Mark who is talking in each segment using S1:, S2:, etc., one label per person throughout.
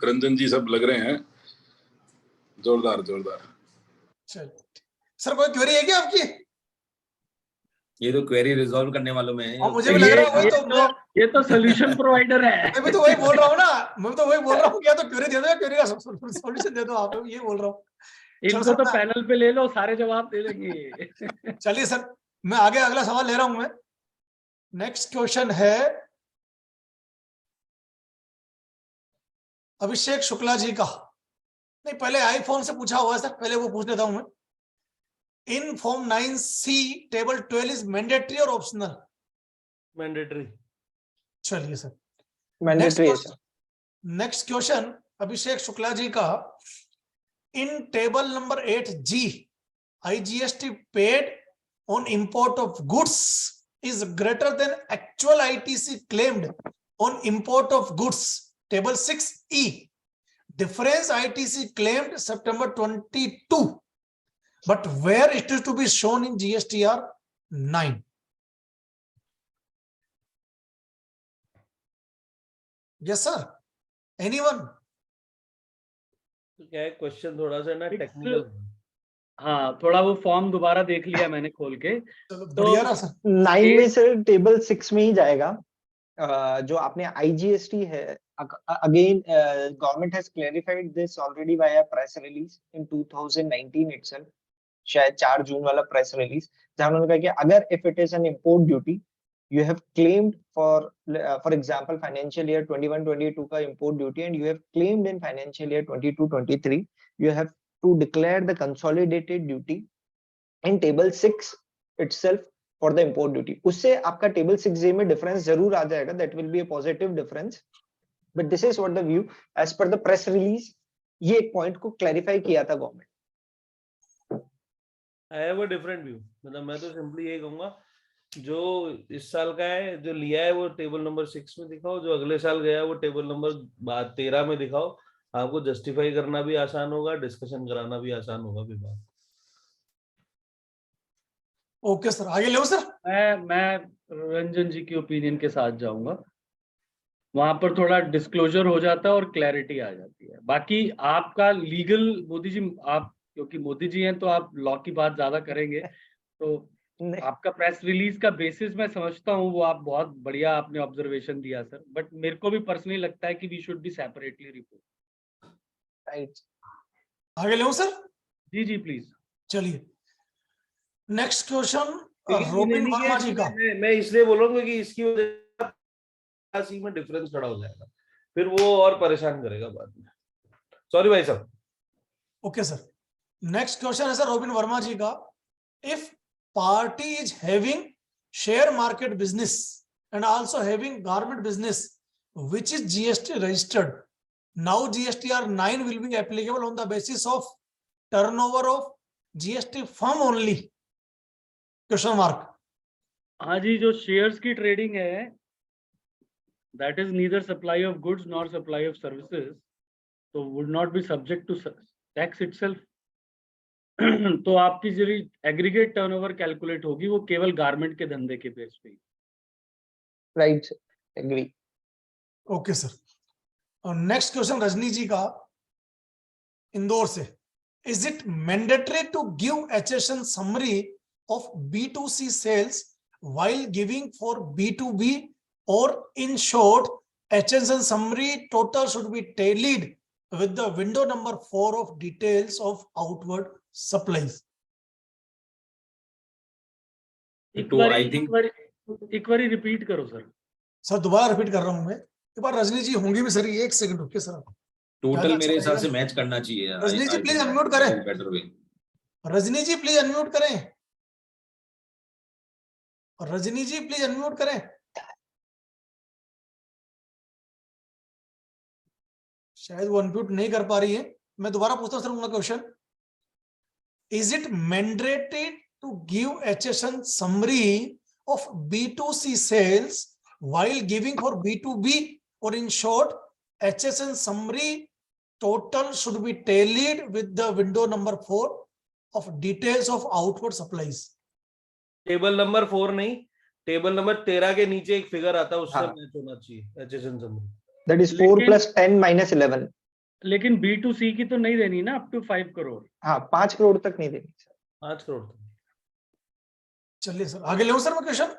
S1: रंजन जी सब लग रहे हैं जोरदार जोरदार।
S2: चल सर, कोई क्वेरी है क्या आपकी?
S3: ये तो क्वेरी रिजॉल्व करने वालों में है।
S2: मुझे भी लग रहा है
S4: ये तो सॉल्यूशन प्रोवाइडर है।
S2: मैं भी तो वही बोल रहा हूँ ना, मैं तो वही बोल रहा हूँ, क्या तो क्वेरी दे दो या क्वेरी का सॉल्यूशन दे दो, आप ये बोल रहा हूँ।
S4: इनको तो पैनल पे ले लो, सारे जवाब दे देंगे।
S2: चलिए सर, मैं आगे अगला सवाल ले रहा हूं। मैं नेक्स्ट क्वेश्चन है अभिषेक शुक्ला जी का। नहीं, पहले आईफोन से पूछा हुआ है सर, पहले वो पूछ लेता हूं मैं। In form 9C table 12 is mandatory और ऑप्शनल?
S5: मैंडेटरी।
S2: चलिए सर,
S6: मैंडेटरी है सर।
S2: नेक्स्ट क्वेश्चन अभिषेक शुक्ला जी का। इन table number 8G, IGST paid on import of goods is greater than actual ITC claimed on import of goods. Table 6E, difference ITC claimed September 22, but where it is to be shown in GSTR 9? Yes sir, anyone?
S5: क्या है question, थोड़ा सा ना technical.
S4: हाँ, थोड़ा वो form दोबारा देख लिया मैंने खोल के।
S2: तो
S6: 9 में सर टेबल 6 में ही जाएगा। जो आपने IGST है, again government has clarified this already via press release in 2019 itself, शायद 4 जून वाला प्रेस रिलीज, जहां उन्होंने कहा कि अगर if it is N import duty you have claimed for example financial year 21-22 का import duty and you have claimed in financial year 22-23, you have to declare the consolidated duty in table 6 itself for the import duty. उससे आपका table 6A में difference जरूर आ जाएगा, that will be a positive difference, but this is what the view as per the press release, ये एक point को clarify किया था government।
S5: I have a different view, मतलब मैं तो simply ये कहूँगा जो इस साल का है, जो लिया है वो टेबल नंबर 6 में दिखाओ, जो अगले साल गया है वो टेबल नंबर 13 में दिखाओ। आपको जस्टिफाई करना भी आसान होगा, डिस्कशन कराना भी आसान होगा विभाग।
S2: ओके सर, आगे ले सर।
S4: मैं रंजन जी की ओपिनियन के साथ जाऊंगा। वहां पर थोड़ा डिस्क्लोजर हो जाता है और क्लैरिटी आ जाती है। बाकी आपका लीगल, मोदी जी, आप क्योंकि मोदी जी हैं तो आप लॉ की बात ज्यादा करेंगे, तो आपका प्रेस रिलीज का बेसिस मैं समझता हूँ, वो आप बहुत बढ़िया आपने ऑब्जर्वेशन दिया सर, बट मेरे को भी पर्सनली लगता है कि we should be separately report.
S2: Right, आगे ले सर।
S4: जी जी प्लीज।
S2: चलिए next question Robin Verma ji का।
S5: मैं इसलिए बोल रहा हूँ कि इसकी वजह से में डिफरेंस खड़ा हो जाएगा, फिर वो और परेशान करेगा बाद में। सॉरी भाई साहब।
S2: ओके सर, नेक्स्ट क्वेश्चन है सर रोबिन वर्मा जी का। If party is having share market business and also having garment business which is GST registered, now GSTR 9 will be applicable on the basis of turnover of GST firm only? Question mark.
S4: हाँ जी, जो shares की trading है, that is neither supply of goods nor supply of services, so would not be subject to tax itself. तो आपकी जो aggregate turnover calculate होगी वो केवल गारमेंट के धंधे के बेस पे।
S6: Right, agree.
S2: ओके सर, और नेक्स्ट क्वेश्चन रजनी जी का इंदौर से। Is it mandatory to give HSN summary of B2C sales while giving for B2B, और in short HSN summary total should be tallied with the window number 4 of details of outward supplies?
S4: एक बारी repeat करो sir.
S2: Sir दोबारा repeat कर रहा हूं मैं, एक बार रजनी जी होंगे भी सर, एक सेकंड रुकिए सर।
S3: टोटल मेरे हिसाब से मैच करना चाहिए।
S2: रजनी जी प्लीज अनम्यूट करें।
S3: Better way.
S2: Rajni ji please unmute करें। रजनी जी प्लीज अनम्यूट करें। शायद वो अनम्यूट नहीं कर पा रही है। मैं दोबारा पूछता हूं सर उनका question. Is it mandatory to give HSN summary of B2C sales while giving for B2B, और in short HSN summary total should be tallied with the window number 4 of details of outward supplies?
S5: Table number 4 नहीं, table number 13 के नीचे एक figure आता है, उससे match होना चाहिए HSN summary.
S6: That is 4 plus 10 minus 11.
S4: लेकिन B2C की तो नहीं देनी ना, अप टू 5 करोड़।
S6: हाँ 5 करोड़ तक नहीं देनी सर।
S5: 5 करोड़।
S2: चलिए सर आगे ले सर मैं क्वेश्चन।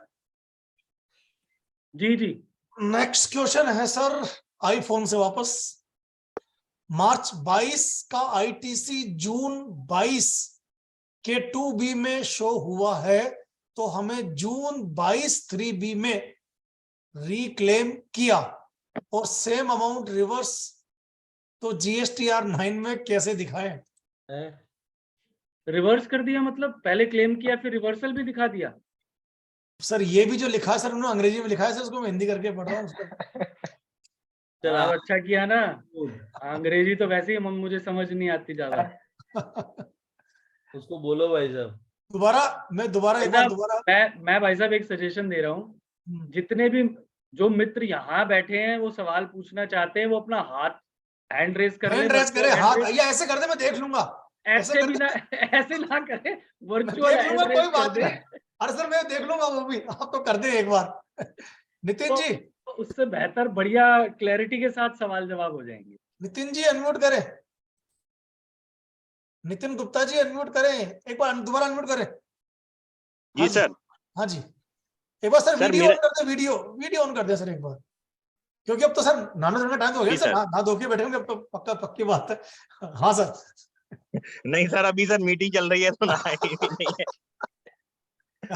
S4: जी जी।
S2: नेक्स्ट क्वेश्चन है सर आईफोन से वापस। मार्च 22 का आईटीसी जून 22 के 2B में शो हुआ है, तो हमें जून 22 3B में रिक्लेम किया और सेम अमाउंट रिवर्स, तो GSTR 9 में कैसे दिखाएं?
S5: हैं?
S4: रिवर्स कर दिया मतलब पहले क्लेम किया फिर रिवर्सल भी दिखा दिया?
S2: सर ये भी जो लिखा है सर उन्होंने अंग्रेजी में लिखा है सर, उसको मैं हिंदी करके पढ़ रहा हूँ उसको।
S5: चल
S4: आप अच्छा किया ना, अंग्रेजी तो वैसे ही मुझे समझ नहीं आती ज्यादा।
S5: उसको बोलो भाई साहब।
S2: दोबारा एक बार दोबारा।
S4: मैं भाई साहब एक सजेशन दे रहा हूँ, जितने भी जो मित्र यहाँ बैठे हैं वो सवाल पूछना चाहते हैं, वो अपना हाथ हैंड रेस कर
S2: हैंड
S4: ले।
S2: रेस करे, हाथ या ऐसे कर दे, मैं देख लूंगा।
S4: ऐसे भी ना, ऐसे ना करे, वर्चुअल
S2: देख लूंगा,
S4: हैंड
S2: कोई
S4: रेस कर
S2: बात
S4: दे।
S2: नहीं। अरे सर मैं देख लूंगा वो भी, आप तो कर दे एक बार। नितिन जी,
S4: तो उससे बेहतर बढ़िया क्लैरिटी के साथ सवाल जवाब हो जाएंगे।
S2: नितिन जी अनम्यूट करें, नितिन गुप्ता जी अनम्यूट करें, एक बार दोबारा अनम्यूट करें।
S7: जी सर।
S2: हाँ जी, एक बार सर
S7: सर,
S2: वीडियो
S7: मेरा-
S2: ऑन कर दे, वीडियो ऑन कर दे सर एक बार, क्योंकि अब तो सर नहाने धोने का टाइम तो हो गया
S7: जी
S2: सर,
S7: सर।
S2: नहा धो के बैठेंगे अब तो, पक्की बात है। हाँ सर।
S7: नहीं सर, अभी सर मीटिंग चल रही है तो ना नहीं है।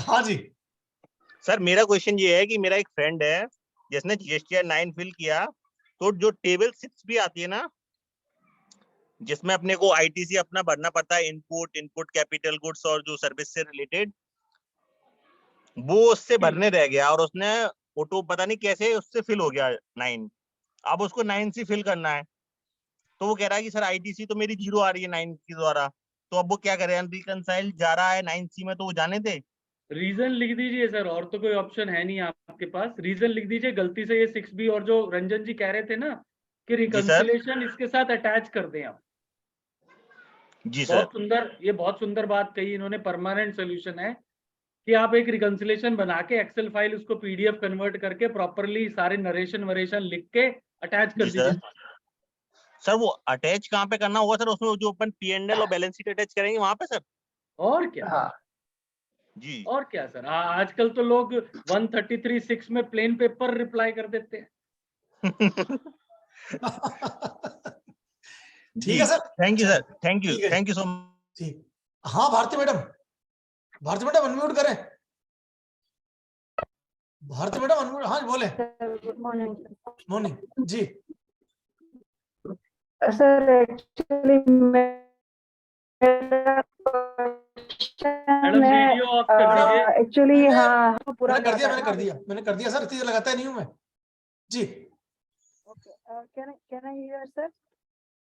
S2: हाँ जी।
S7: सर मेरा क्वेश्चन ये है कि मेरा एक फ्रेंड है जिसने GSTR 9 फिल किया, तो जो टेबल 6 भी आती है ना, जिसमें अपने को ITC अपना भरना पड़ता है, इनपुट कैपिटल गुड्स और जो सर्विस से रिलेटेड, वो उससे भरने रह गया और उसने ऑटो पता नहीं कैसे उससे फिल हो गया 9। अब उसको 9 से फिल करना है, तो वो कह रहा है कि सर ITC तो मेरी 0 आ रही है 9 के द्वारा, तो अब वो क्या करे, अनरिकंसाइल जा रहा है 9C में, तो वो जाने दे।
S4: रीजन लिख दीजिए सर, और तो कोई ऑप्शन है नहीं आपके पास। रीजन लिख दीजिए गलती से ये 6B, और जो रंजन जी कह रहे थे ना कि रिकंसिलेशन इसके साथ अटैच कर दें आप।
S7: जी सर।
S4: बहुत सुंदर, ये बहुत सुंदर बात कही इन्होंने। परमानेंट सोल्यूशन है कि आप एक रिकंसिलेशन बना के एक्सेल फाइल उसको PDF कन्वर्ट करके प्रॉपरली सारे नरेशन वरेशन लिख के अटैच कर
S7: जी
S4: दीजिए।
S7: सर वो अटैच कहाँ पे करना होगा सर? उसमें जो अपन P&L और बैलेंस शीट अटैच करेंगे वहां पे सर?
S4: और क्या?
S6: हाँ
S7: जी।
S4: और क्या सर, आजकल तो लोग 133(6) में प्लेन पेपर रिप्लाई कर देते हैं।
S2: ठीक है सर,
S7: थैंक यू सर,
S2: ठीक है।
S7: Thank you so much.
S2: ठीक। हाँ भारती मैडम अनम्यूट करें। भारती मैडम अनम्यूट, हाँ बोले।
S8: गुड मॉर्निंग
S2: मॉर्निंग जी।
S8: Sir. Actually
S4: madam video off कर दीजिए।
S8: एक्चुअली हाँ पूरा
S2: मैंने कर दिया सर, इतनी देर लगाता नहीं हूँ मैं जी।
S8: Can I hear sir?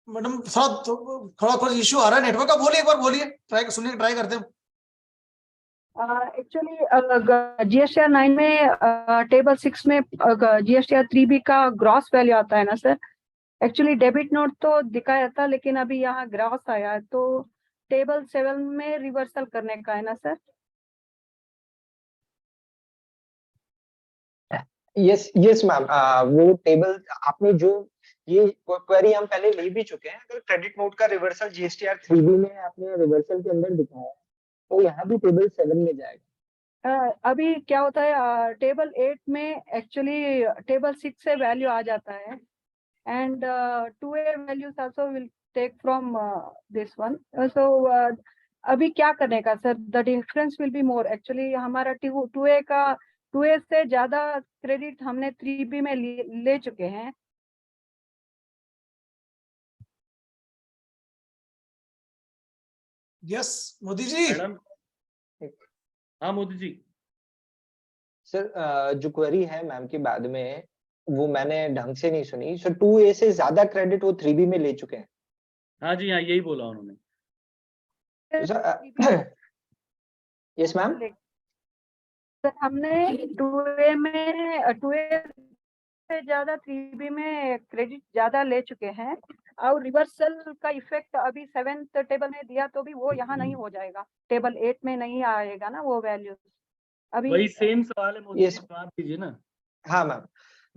S2: Madam थोड़ा इश्यू आ रहा है नेटवर्क का, बोलिए एक बार, बोलिए, ट्राई करते हैं।
S8: एक्चुअली GSTR 9 में टेबल 6 में GSTR 3B का ग्रॉस वैल्यू आता है ना सर। एक्चुअली डेबिट नोट तो दिखाया था, लेकिन अभी यहाँ ग्रॉस आया है, तो टेबल 7 में रिवर्सल करने का है ना सर?
S6: Yes ma'am. वो टेबल आपने जो ये क्वेरी हम पहले ले भी चुके हैं। अगर क्रेडिट नोट का रिवर्सल GSTR 3B में आपने रिवर्सल के अंदर दिखाया, तो यहाँ भी टेबल 7 में जाएगा।
S8: अभी क्या होता है, टेबल 8 में एक्चुअली टेबल 6 से वैल्यू आ जाता है, and 2A values also will take from this one. So अभी क्या करने का sir? The difference will be more. Actually हमारा 2A से ज्यादा क्रेडिट हमने 3B में ले चुके हैं।
S2: यस मोदी जी।
S4: मैडम, हाँ मोदी जी।
S6: सर जो क्वेरी है मैम के बाद में, वो मैंने ढंग से नहीं सुनी। सर 2A से ज्यादा क्रेडिट वो 3B में ले चुके हैं।
S4: हाँ जी, हाँ यही बोला उन्होंने।
S6: Yes ma'am.
S8: सर हमने 2A से ज्यादा 3B में क्रेडिट ज्यादा ले चुके हैं, और रिवर्सल का इफेक्ट अभी 7th टेबल में दिया, तो भी वो यहाँ नहीं हो जाएगा, टेबल 8 में नहीं आएगा ना वो वैल्यू। अभी
S4: वही सेम सवाल है मोदी जी,
S6: Yes.
S4: जवाब दीजिए ना।
S6: हाँ मैम।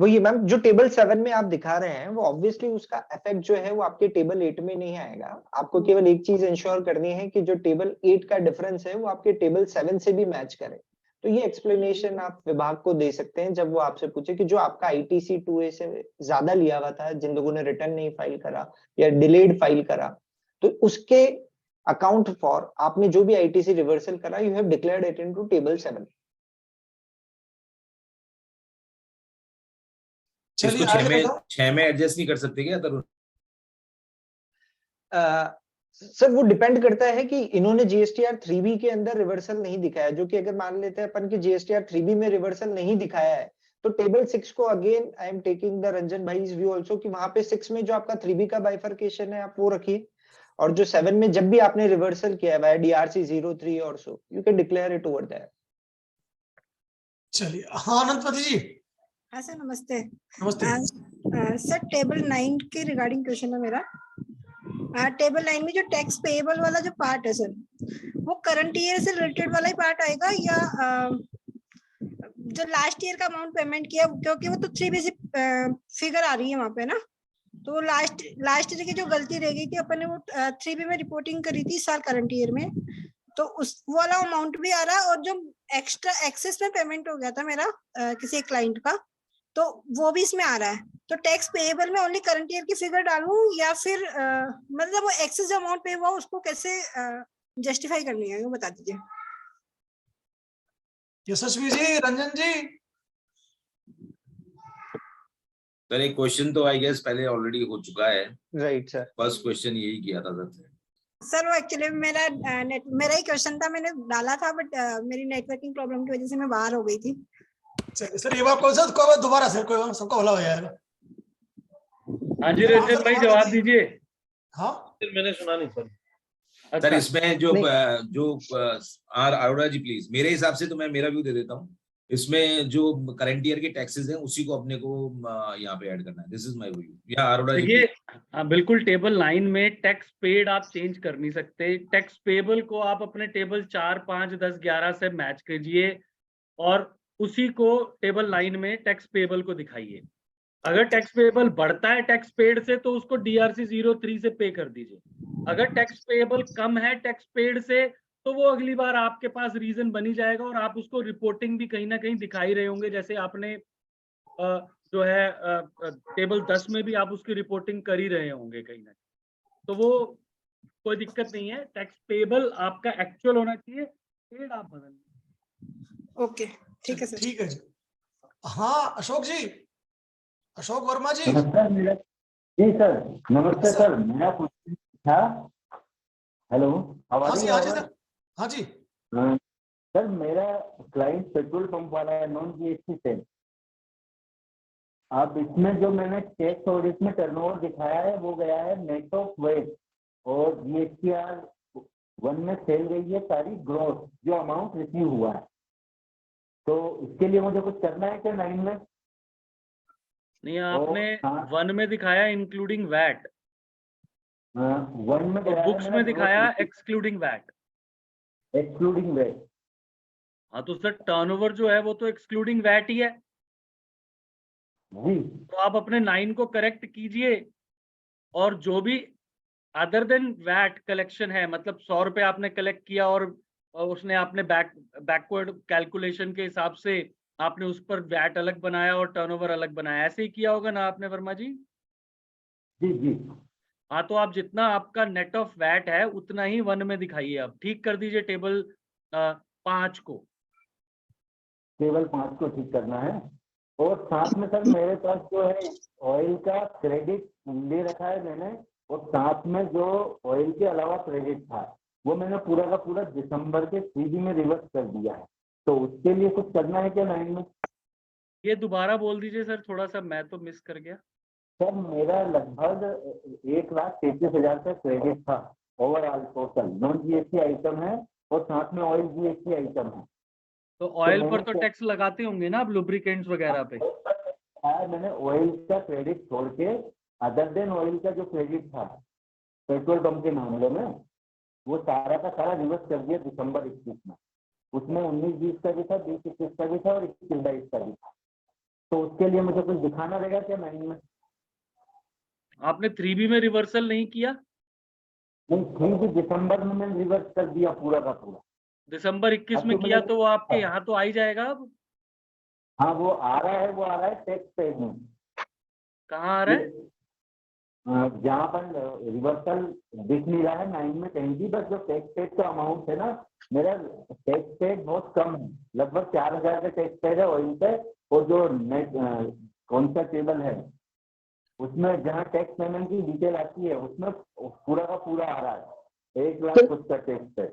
S6: वही मैम, जो टेबल 7 में आप दिखा रहे हैं वो ऑब्वियसली उसका इफेक्ट जो है वो आपके टेबल 8 में नहीं आएगा। आपको केवल एक चीज इंश्योर करनी है कि जो टेबल 8 का डिफरेंस है वो आपके टेबल 7 से भी मैच करे। तो ये एक्सप्लेनेशन आप विभाग को दे सकते हैं जब वो आपसे पूछे कि जो आपका आईटीसी 2A से ज्यादा लिया हुआ था, जिन लोगों ने रिटर्न नहीं फाइल करा या डिलेड फाइल करा, तो उसके अकाउंट फॉर आपने जो भी आईटीसी रिवर्सल करा, you have declared it into table 7।
S2: चलिए
S3: इसको
S2: आगे बताओ।
S3: 6 में एडजस्ट नहीं कर सकते क्या तरुण?
S6: सर वो डिपेंड करता है कि इन्होंने जीएसटीआर 3B के अंदर रिवर्सल नहीं दिखाया, जो कि अगर मान लेते हैं अपन की जीएसटीआर 3B में रिवर्सल नहीं दिखाया है, तो टेबल 6 को again I am taking the Ranjan भाई व्यू आल्सो कि वहां पे 6 में जो आपका 3B का बाइफरकेशन है आप वो रखिए, और जो 7 में जब भी आपने रिवर्सल किया है डीआरसी 03 और so, you can declare it over there.
S2: चलिए हाँ अनंतपति जी।
S9: हाँ सर नमस्ते।
S2: नमस्ते।
S9: सर टेबल 9 के रिगार्डिंग क्वेश्चन है मेरा। टेबल 9 में जो टैक्स पेएबल वाला जो पार्ट है सर, वो करंट ईयर से रिलेटेड वाला ही पार्ट आएगा या जो लास्ट ईयर का अमाउंट पेमेंट किया, क्योंकि वो तो 3B से फिगर आ रही है वहां पे ना, तो लास्ट ईयर की जो गलती रह गई थी अपन ने वो 3B में रिपोर्टिंग करी थी इस साल करंट ईयर में, तो उस वाला अमाउंट भी आ रहा है, और जो एक्स्ट्रा एक्सेस में पेमेंट हो गया था मेरा किसी एक क्लाइंट का, तो वो भी इसमें आ रहा है। तो टैक्स पेएबल में ओनली करंट ईयर की फिगर डालूं या फिर मतलब वो एक्सेस अमाउंट पे हुआ उसको कैसे जस्टिफाई करनी है, वो बता दीजिए।
S2: यशस्वी जी, रंजन जी।
S3: सर एक क्वेश्चन तो आई गेस पहले ऑलरेडी हो चुका है।
S6: Right sir.
S3: फर्स्ट क्वेश्चन यही किया था
S9: सर वो एक्चुअली मेरा ही क्वेश्चन था, मैंने डाला था, बट मेरी नेटवर्किंग प्रॉब्लम की वजह से मैं बाहर हो गई थी।
S2: चलिए सर ये बात कौन सा कोई बात दोबारा सर, कोई बात सबका भला हो जाएगा।
S4: हाँ जी रंजन भाई जवाब दीजिए।
S2: हाँ
S5: मैंने सुना नहीं सर।
S3: सर
S4: अच्छा
S3: इसमें जो आर अरोड़ा जी प्लीज, मेरे हिसाब से तो मैं मेरा व्यू दे देता हूँ, इसमें जो करंट ईयर के टैक्सेस हैं उसी को अपने को यहाँ पे ऐड करना है। This is my view. या अरोड़ा जी
S4: देखिए, हाँ बिल्कुल, टेबल 9 में टैक्स पेड आप चेंज कर नहीं सकते। टैक्स पेबल को आप अपने टेबल 4, 5, 10, 11 से मैच कीजिए और उसी को टेबल 9 में टैक्स पेबल को दिखाइए। अगर टैक्स पेबल बढ़ता है टैक्स पेड से तो उसको डीआरसी 03 से पे कर दीजिए। अगर टैक्स पेबल कम है टैक्स पेड से तो वो अगली बार आपके पास रीजन बनी जाएगा और आप उसको रिपोर्टिंग भी कहीं ना कहीं दिखाई रहे होंगे, जैसे आपने जो है टेबल 10 में भी आप उसकी रिपोर्टिंग कर ही रहे होंगे कहीं ना कहीं, तो वो कोई दिक्कत नहीं है। टैक्स पेबल आपका एक्चुअल होना चाहिए, पेड आप बदल।
S9: ओके ठीक है सर।
S2: ठीक है जी। हाँ अशोक जी, अशोक वर्मा जी।
S10: नमस्कार मेरा जी सर, नमस्ते सर। मेरा क्वेश्चन था, हेलो
S2: हाँ जी, हाँ जी
S10: आवाज?
S2: सर, हाँ जी।
S10: सर मेरा क्लाइंट पेट्रोल पंप वाला है, नॉन जीएसटी से। अब इसमें जो मैंने टैक्स ऑडिट में टर्नओवर दिखाया है वो गया है नेट ऑफ वेट, और जीएसटीआर 1 में सेल गई है सारी ग्रोथ जो अमाउंट रिसीव हुआ है। तो इसके लिए मुझे कुछ करना है क्या 9 में?
S4: नहीं, आपने 1 में दिखाया इंक्लूडिंग वैट,
S10: 1 में
S4: और बुक्स में दिखाया एक्सक्लूडिंग वैट।
S10: Excluding wait.
S4: हाँ तो सर टर्नओवर जो है वो तो एक्सक्लूडिंग वैट ही है।
S10: जी
S4: तो आप अपने 9 को करेक्ट कीजिए और जो भी अदर देन वैट कलेक्शन है, मतलब 100 रुपए आपने कलेक्ट किया और उसने आपने बैकवर्ड कैलकुलेशन के हिसाब से आपने उस पर वैट अलग बनाया और टर्नओवर अलग बनाया, ऐसे ही किया होगा ना आपने वर्मा जी?
S10: जी जी।
S4: हाँ तो आप जितना आपका नेट ऑफ वैट है उतना ही 1 में दिखाइए। आप ठीक कर दीजिए टेबल 5 को।
S10: टेबल 5 को ठीक करना है। और साथ में सर मेरे पास जो है ऑयल का क्रेडिट ले रखा है मैंने, और साथ में जो ऑयल के अलावा क्रेडिट था वो मैंने पूरा का पूरा दिसंबर के 3B में रिवर्स कर दिया है। तो उसके लिए कुछ करना है क्या 9 में?
S4: ये दोबारा बोल दीजिए सर, थोड़ा सा मैं तो मिस कर गया।
S10: सर मेरा लगभग 1,33,000 का क्रेडिट था overall total, non GST item है और साथ में ऑयल जीएसटी आइटम है।
S4: तो ऑयल पर तो टैक्स लगाते होंगे ना आप, लुब्रिकेंट्स वगैरह पे?
S10: मैंने ऑयल का क्रेडिट छोड़ के अदर देन ऑयल का जो क्रेडिट था पेट्रोल पंप के मामले में वो सारा का सारा रिवर्स कर दिया दिसंबर 21 में। उसमें 19-20 का भी था, 20-21 का भी था और 21-22 का भी था। तो उसके लिए मुझे कुछ दिखाना रहेगा क्या नाइन में?
S4: आपने 3B में रिवर्सल नहीं किया?
S10: नहीं, 3 दिसंबर में मैंने रिवर्स कर दिया पूरा का पूरा।
S4: दिसंबर 21
S10: अब
S4: में
S10: तो
S4: किया
S10: मैंने-
S4: तो वो आपके यहाँ तो आ ही जाएगा। अब
S10: हाँ वो आ रहा है टैक्स पेड में।
S4: कहाँ आ रहा है?
S10: जहाँ पर रिवर्सल दिख नहीं रहा है 9 में कहीं भी, बस जो टैक्स पेड का अमाउंट है ना, मेरा टैक्स पेड बहुत कम है, लगभग 4000 का टैक्स पेड है ऑयल पे। और जो नेट कौन सा टेबल है उसमें जहाँ टैक्स पेमेंट की डिटेल आती है उसमें पूरा का पूरा आ रहा है 1 लाख कुछ का टैक्स पेड।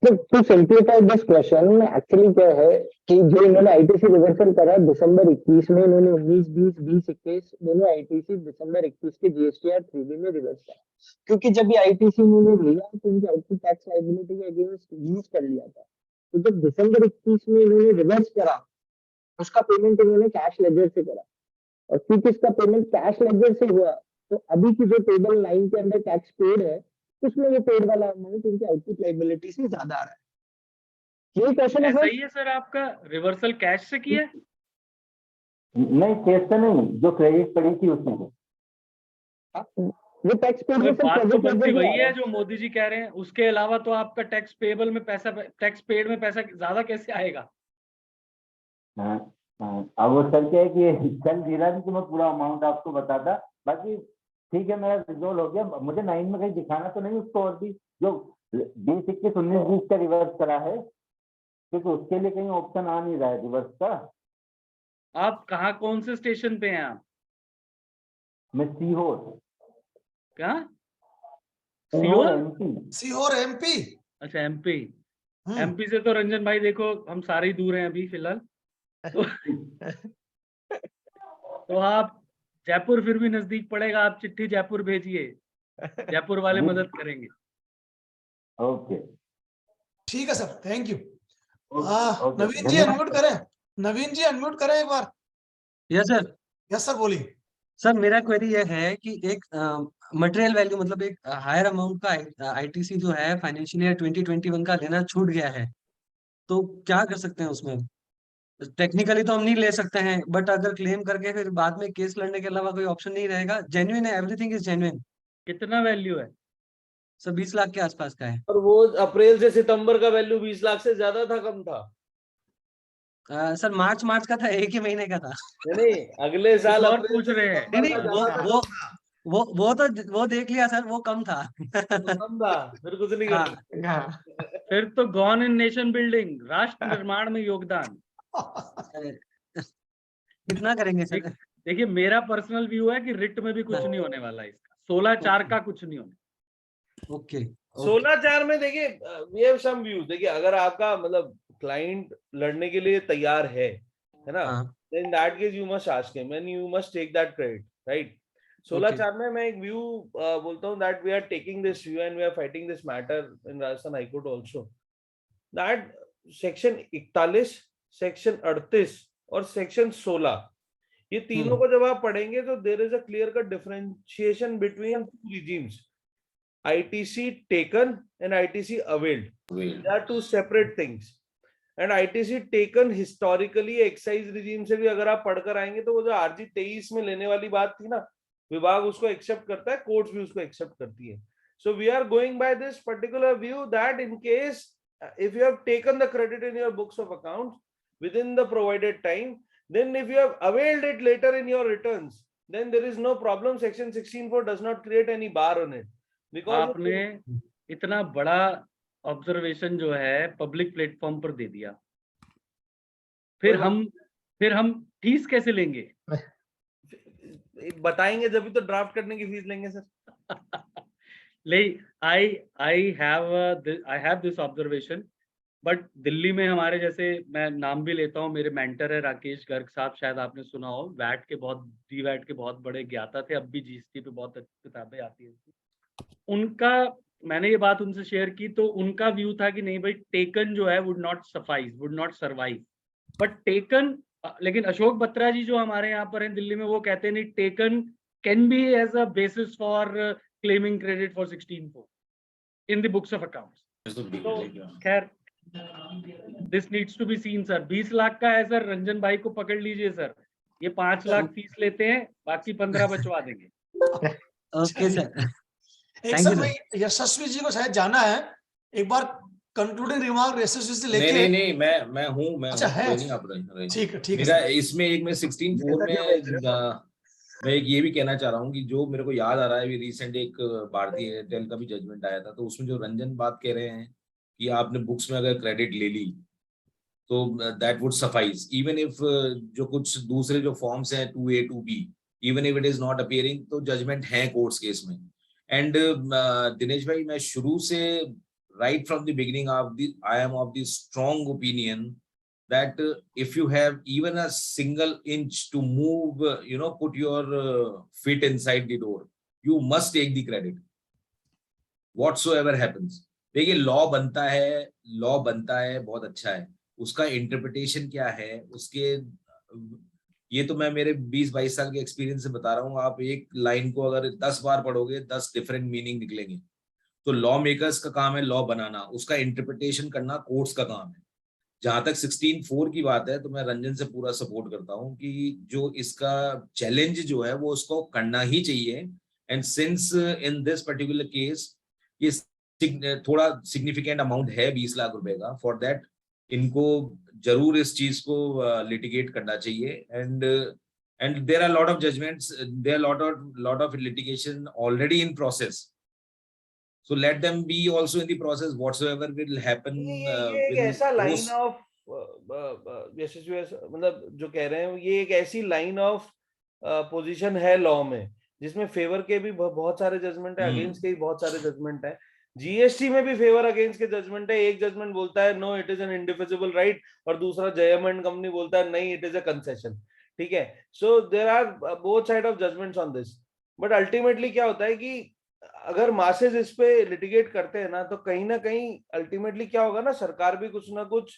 S6: तो सिंप्लीफाई दिस क्वेश्चन, एक्चुअली क्या है कि जो इन्होंने आईटीसी रिवर्सल करा दिसंबर 21 में, इन्होंने 19, 20, 20, 21 दोनों आईटीसी दिसंबर 21 के जीएसटीआर 3B में रिवर्स करा, क्योंकि जब ये आईटीसी इन्होंने लिया तो इनके आउटपुट टैक्स लायबिलिटी के अगेंस्ट यूज कर लिया था। तो जब दिसंबर 21 में इन्होंने रिवर्स करा, उसका पेमेंट इन्होंने कैश लेजर से करा, और क्योंकि इसका पेमेंट कैश लेजर से हुआ, तो अभी की जो टेबल 9 के अंदर टैक्स पेड है उसमें ये पेड वाला अमाउंट इनके आउटपुट लायबिलिटी से ज्यादा आ रहा है। ये क्वेश्चन है
S4: ऐसा
S6: सर।
S4: ही है सर, आपका रिवर्सल कैश से किया है?
S10: नहीं, कैश से नहीं, जो क्रेडिट पड़ी थी उसमें से।
S6: वो टैक्स पेड
S4: कोई
S6: में
S4: बात तो बनती
S6: क्रेडिट
S4: वही है जो मोदी जी कह रहे हैं, उसके अलावा तो आपका टैक्स पेबल में पैसा, टैक्स पेड में पैसा ज्यादा कैसे आएगा?
S10: हाँ हाँ, अब वो सर क्या है कि कल गिरा भी तो मैं पूरा अमाउंट आपको बताता। बाकी ठीक है, मेरा रिजोल्व हो गया। मुझे 9 में कहीं दिखाना तो नहीं उसको, और भी जो 20, 21, 19, 20 का रिवर्स करा है, क्योंकि उसके लिए कहीं ऑप्शन आ नहीं रहा है रिवर्स का।
S4: आप कहाँ, कौन से स्टेशन पे हैं आप?
S10: मैं सीहोर
S4: कहाँ?
S10: सीहोर
S4: सीहोर?
S10: एमपी।
S2: सीहोर एमपी।
S4: अच्छा एमपी। एमपी से तो रंजन भाई देखो हम सारे ही दूर हैं अभी फिलहाल। तो आप जयपुर फिर भी नजदीक पड़ेगा, आप चिट्ठी जयपुर भेजिए, जयपुर वाले मदद करेंगे।
S10: ओके
S2: ठीक है sir, thank you.
S10: Okay,
S2: Naveen ji unmute करें, नवीन जी अनम्यूट करें एक बार।
S11: Yes sir.
S2: यस सर, बोलिए।
S11: सर मेरा क्वेरी यह है कि एक मटेरियल वैल्यू मतलब एक हायर अमाउंट का आईटीसी जो है फाइनेंशियल ईयर 2021 का लेना छूट गया है, तो क्या कर सकते हैं उसमें? टेक्निकली तो हम नहीं ले सकते हैं, बट अगर क्लेम करके फिर बाद में केस लड़ने के अलावा कोई ऑप्शन नहीं रहेगा। जेन्युइन है, एवरीथिंग इज जेन्युइन।
S4: कितना वैल्यू है?
S11: सर 20 लाख के आसपास का है।
S5: और वो अप्रैल से सितंबर का वैल्यू 20 लाख से ज्यादा था, कम था?
S11: सर मार्च का था, एक ही महीने का था।
S5: नहीं, अगले साल
S4: और
S5: अप्रैल
S4: पूछ
S5: से
S4: रहे हैं।
S11: नहीं
S5: सितंबर
S11: नहीं,
S5: का ज्यादा था,
S11: वो देख लिया सर, वो कम था।
S5: कम था, फिर कुछ नहीं
S11: हाँ,
S5: कर
S11: हाँ।
S4: फिर तो गॉन इन नेशन बिल्डिंग, राष्ट्र निर्माण में योगदान।
S11: कितना करेंगे सर?
S4: देखिए मेरा पर्सनल व्यू है कि रिट में भी कुछ नहीं होने वाला है इसका, 16/4 का कुछ नहीं होने।
S11: ओके
S5: 16/4 में देखिए वी हैव सम व्यूज। देखिए अगर आपका मतलब क्लाइंट लड़ने के लिए तैयार है ना, then in that case you must ask him and you must take that credit, right? 16/4 में मैं एक व्यू बोलता हूँ that we are taking this view and we are fighting this matter in Rajasthan High Court also, that section 41, section 38 और section 16, ये तीनों को जब आप पढ़ेंगे तो there is a clear cut differentiation between two regimes, ITC taken and ITC availed. They are two separate things. And ITC taken historically excise regime से भी अगर आप पढ़कर आएंगे तो वो जो RG 23 में लेने वाली बात थी ना, विभाग उसको एक्सेप्ट करता है, कोर्ट्स भी उसको एक्सेप्ट करती है. So we are going by this particular view that in case if you have taken the credit in your books of accounts within the provided time, then if you have availed it later in your returns, then there is no problem. Section 16(4) does not create any bar on it.
S4: आपने इतना बड़ा observation जो है public platform पर दे दिया, फिर हम fees कैसे लेंगे?
S5: बताएंगे जब भी तो ड्राफ्ट करने की फीस लेंगे sir.
S4: I have this observation, but Delhi में हमारे जैसे, मैं नाम भी लेता हूँ, मेरे मेंटर है राकेश गर्ग साहब, शायद आपने सुना हो, वैट के बहुत बड़े ज्ञाता थे, अब भी जीएसटी पे बहुत अच्छी किताबें आती हैं उनका। मैंने ये बात उनसे शेयर की तो उनका व्यू था कि नहीं भाई, टेकन जो है would not suffice, would not survive, but taken, लेकिन अशोक बत्रा जी जो हमारे यहाँ पर हैं दिल्ली में, वो कहते हैं नहीं, taken can be as a basis for claiming credit for 16(4) in the books of accounts. तो खैर this needs to be seen sir. 20 lakh का है सर, रंजन भाई को पकड़ लीजिए सर, ये 5 लाख फीस लेते हैं, बाकी 15 बचवा देंगे।
S11: ओके सर,
S2: एक
S11: Thank
S2: सर
S11: you,
S2: मैं यशस्वी जी को शायद जाना है, एक बार कंक्लूडिंग रिमार्क यशस्वी से
S3: नहीं
S2: लेके।
S3: नहीं, मैं हूँ
S2: अच्छा है,
S3: कोई नहीं, आप रहे।
S2: ठीक है
S3: मेरा
S2: सर।
S3: इसमें एक में 16:4 में मैं एक ये भी कहना चाह रहा हूँ कि जो मेरे को याद आ रहा है, रिसेंट एक भारतीय एयरटेल का भी जजमेंट आया था, तो उसमें जो रंजन बात कह रहे हैं कि आपने बुक्स में अगर क्रेडिट ले ली तो that would suffice, even if जो कुछ दूसरे जो फॉर्म्स हैं 2A 2B, even if it is not appearing, तो जजमेंट है कोर्ट्स केस में। एंड दिनेश भाई, मैं शुरू से right from the beginning I am of the strong opinion that if you have even a single inch to move, put your feet inside the door, you must take the credit whatsoever happens. देखिए, law बनता है बहुत अच्छा है, उसका interpretation क्या है उसके, ये तो मैं मेरे 20-22 साल के एक्सपीरियंस से बता रहा हूँ। आप एक लाइन को अगर 10 बार पढ़ोगे 10 डिफरेंट मीनिंग निकलेंगे। तो लॉ मेकर्स का काम है लॉ बनाना, उसका इंटरप्रिटेशन करना कोर्ट्स का काम है। जहां तक 16:4 की बात है, तो मैं रंजन से पूरा सपोर्ट करता हूं कि जो इसका चैलेंज जो है वो उसको करना ही चाहिए। And since in this particular case ये थोड़ा सिग्निफिकेंट अमाउंट है 20 लाख रुपए का, फॉर दैट इनको जरूर इस चीज को लिटिगेट करना चाहिए। And there are lot of judgments, there are lot of litigation already in process, so let them be also in the process, whatsoever will happen
S5: ये एक ऐसा लाइन ऑफ मतलब जो कह रहे हैं, ये एक ऐसी लाइन ऑफ पोजीशन है लॉ में जिसमें फेवर के भी बहुत सारे जजमेंट है, अगेंस्ट के भी बहुत सारे जजमेंट है। जीएसटी में भी फेवर अगेंस्ट के जजमेंट है। एक जजमेंट बोलता है no it is an indivisible right, और दूसरा जयम एंड कंपनी बोलता है नहीं इट इज अ कंसेशन। ठीक है, so there are both side of judgments on this, but ultimately क्या होता है कि अगर मासेस इस पे लिटिगेट करते हैं ना, तो कहीं ना कहीं अल्टीमेटली क्या होगा ना, सरकार भी कुछ ना कुछ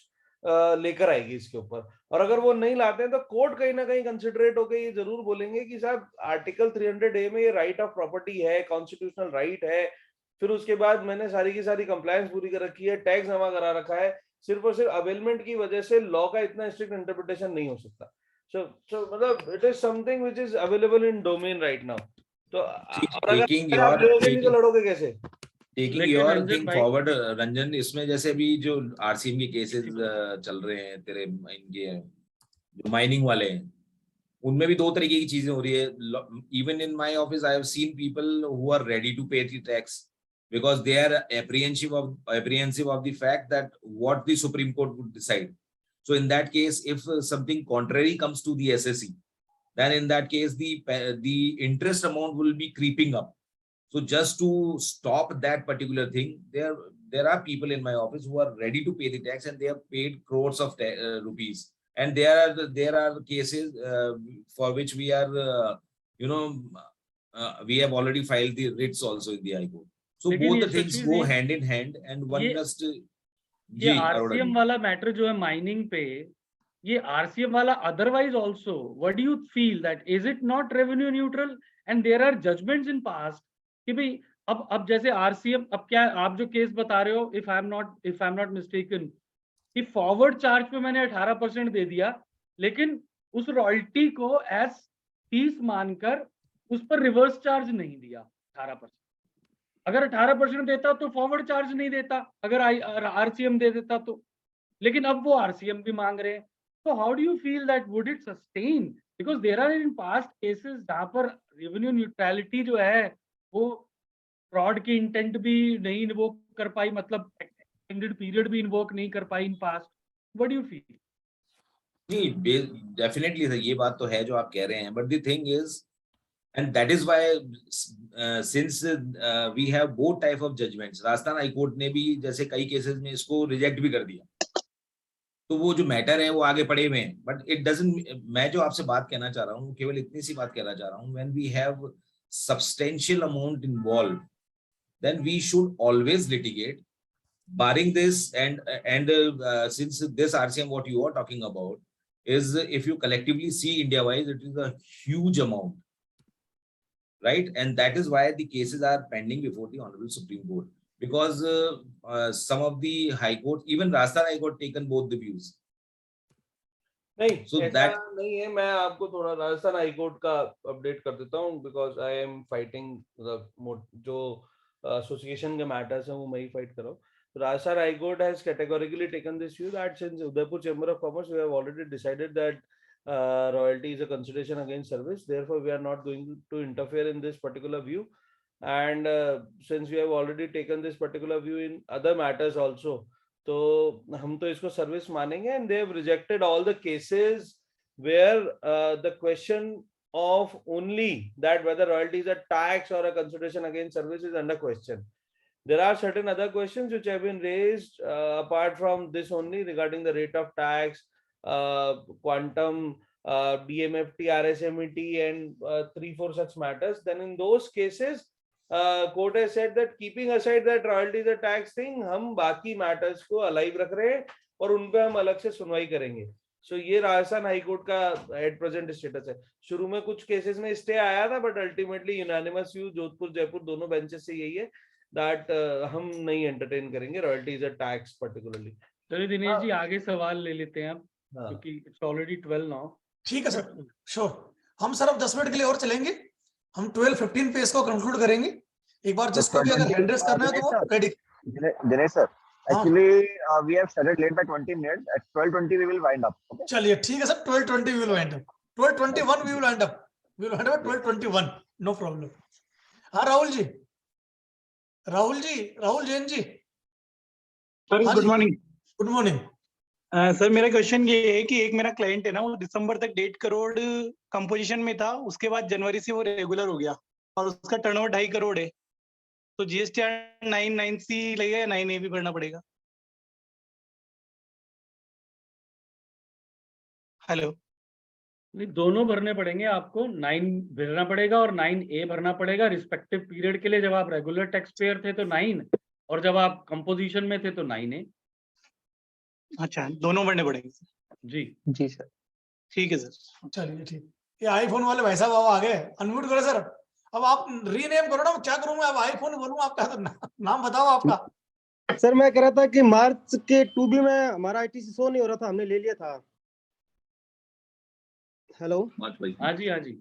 S5: लेकर आएगी इसके ऊपर। और अगर वो नहीं लाते हैं तो कोर्ट कहीं ना कहीं कंसिडरेट होकर ये जरूर बोलेंगे कि साहब आर्टिकल 300A में ये राइट ऑफ प्रॉपर्टी है, कॉन्स्टिट्यूशनल राइट है, फिर उसके बाद मैंने सारी की सारी कंप्लायंस पूरी कर रखी है, टैक्स जमा करा रखा है, सिर्फ और सिर्फ अवेलमेंट की वजह से लॉ का इतना स्ट्रिक्ट इंटरप्रिटेशन नहीं हो सकता। सो मतलब it is something which is available in domain right now. तो आप लड़ोगे कैसे?
S3: Taking your thing forward Ranjan, इसमें जैसे अभी जो आरसीएम के केसेस चल रहे हैं तेरे, इनके जो माइनिंग वाले हैं, उनमें भी दो तरीके की चीजें हो रही है। Even in my office I have seen people who are ready to pay the tax because they are apprehensive of the fact that what the Supreme Court would decide. So in that case, if something contrary comes to the SSE, then in that case the interest amount will be creeping up. So just to stop that particular thing, there are people in my office who are ready to pay the tax, and they have paid crores of rupees. And there are cases for which we are we have already filed the writs also in the High Court. So both the things go hand in hand, and one must.
S4: ये RCM वाला matter जो है mining पे, ये RCM वाला otherwise also, what do you feel that is it not revenue neutral? And there are judgments in past कि भाई अब जैसे आरसीएम, अब क्या आप जो केस बता रहे हो, if I am not mistaken, कि फॉरवर्ड चार्ज पे मैंने 18% दे दिया, लेकिन उस रॉयल्टी को एज फीस मानकर उस पर रिवर्स चार्ज नहीं दिया 18%। अगर 18% देता तो फॉरवर्ड चार्ज नहीं देता, अगर आरसीएम दे देता तो। लेकिन अब वो आरसीएम भी मांग रहे हैं। तो how do you feel that would it sustain? Because there are in past cases जहां पर रेवेन्यू न्यूट्रलिटी जो है वो फ्रॉड की इंटेंट भी नहीं इन्वोक कर पाई, मतलब एक्सटेंडेड पीरियड भी इन्वोक नहीं कर पाई in past. What do you feel?
S3: जी, डेफिनेटली ये बात तो है जो आप कह रहे हैं, but the thing is, and that is why since we have both type of judgments, Rajasthan high court ने भी जैसे कई केसेस में इसको रिजेक्ट भी कर दिया, तो वो जो मैटर है वो आगे पड़े हुए हैं। बट इट डजंट, मैं जो आपसे बात कहना चाह रहा हूँ केवल इतनी सी बात कहना चाह रहा हूँ, when we have substantial amount involved, then we should always litigate, barring this. And since this RCM what you are talking about is, if you collectively see India wise, it is a huge amount, right? And that is why the cases are pending before the Honorable Supreme Court, because some of the High Court, even Rajasthan High Court, taken both the views.
S5: नहीं
S3: So
S5: ऐसा
S3: that-
S5: नहीं है, मैं आपको थोड़ा Rajasthan high court का update कर देता हूँ, बिकॉज आई एम फाइटिंग जो एसोसिएशन के मैटर्स हैं वो मैं ही फाइट कर रहा हूँ. Rajasthan High Court has categorically taken this view that since Udaipur Chamber of Commerce, we have already decided that royalty is a consideration against service. Therefore, we are not going to interfere in this particular view. And since we have already taken this particular view in other matters also, तो हम तो इसको service मानेंगे. And they have rejected all the cases where the question of only that whether royalty is a tax or a consideration against service is under question. There are certain other questions which have been raised apart from this only regarding the rate of tax, quantum, DMFT, RSMET, and 3-4 such matters. Then in those cases, court has said that keeping aside that royalty is a tax thing, हम बाकी matters को alive रख रहे हैं और उन पे हम अलग से सुनवाई करेंगे. So ये राजस्थान हाई कोर्ट का एट प्रेजेंट स्टेटस है. शुरू में कुछ केसेस में स्टे आया था, but ultimately unanimous view Jodhpur Jaipur दोनों बेंचेस से यही है that हम नहीं एंटरटेन करेंगे royalty is a tax particularly.
S4: चलिए दिनेश जी आगे सवाल ले लेते हैं अब,
S5: हाँ.
S4: क्योंकि इट्स ऑलरेडी 12 नाउ.
S2: ठीक है सर, श्योर. हम सर अब 10 मिनट के लिए और चलेंगे. हम 12:15 पे इसको कंक्लूड करेंगे. एक बार जिसको भी अगर हैंड रेस करना है तो वो रेडी.
S12: दिनेश सर,
S2: हाँ.
S12: actually we have started late by 20 minutes. At 12:20 we will wind up. Okay?
S2: चलिए ठीक है sir, 12:20 we will wind up. 12:21 we will wind up. We will wind up at 12:21. No problem. हाँ Rahul ji, Rahul Jain ji.
S13: Sir good morning.
S2: Good morning.
S13: Sir मेरा question ये है कि एक मेरा क्लाइंट है ना, वो दिसंबर तक 1.5 करोड़ कंपोजिशन में था, उसके बाद जनवरी से वो रेगुलर हो गया और उसका टर्नओवर 2.5 करोड़ है. तो GST 9(9)C लगेगा या 9(A) भी भरना पड़ेगा? हेलो.
S4: नहीं, दोनों भरने पड़ेंगे आपको. 9 भरना पड़ेगा और 9A भरना पड़ेगा रिस्पेक्टिव पीरियड के लिए. जब आप रेगुलर टैक्स पेयर थे तो 9, और जब आप कंपोजिशन में थे तो 9A.
S13: अच्छा, दोनों भरने पड़ेंगे.
S4: जी
S6: सर.
S13: ठीक है सर.
S2: चलिए ठीक. ये आईफोन वाले भाई साहब अब आ गए. अनम्यूट करो सर. अब आप रीनेम करो ना, क्या करूं मैं? अब आईफोन बोलूं आपका तो नाम बताओ आपका.
S14: सर मैं कह रहा था कि मार्च के 2B में हमारा ITC शो नहीं हो रहा था, हमने ले लिया था. हेलो.
S4: हाँ जी.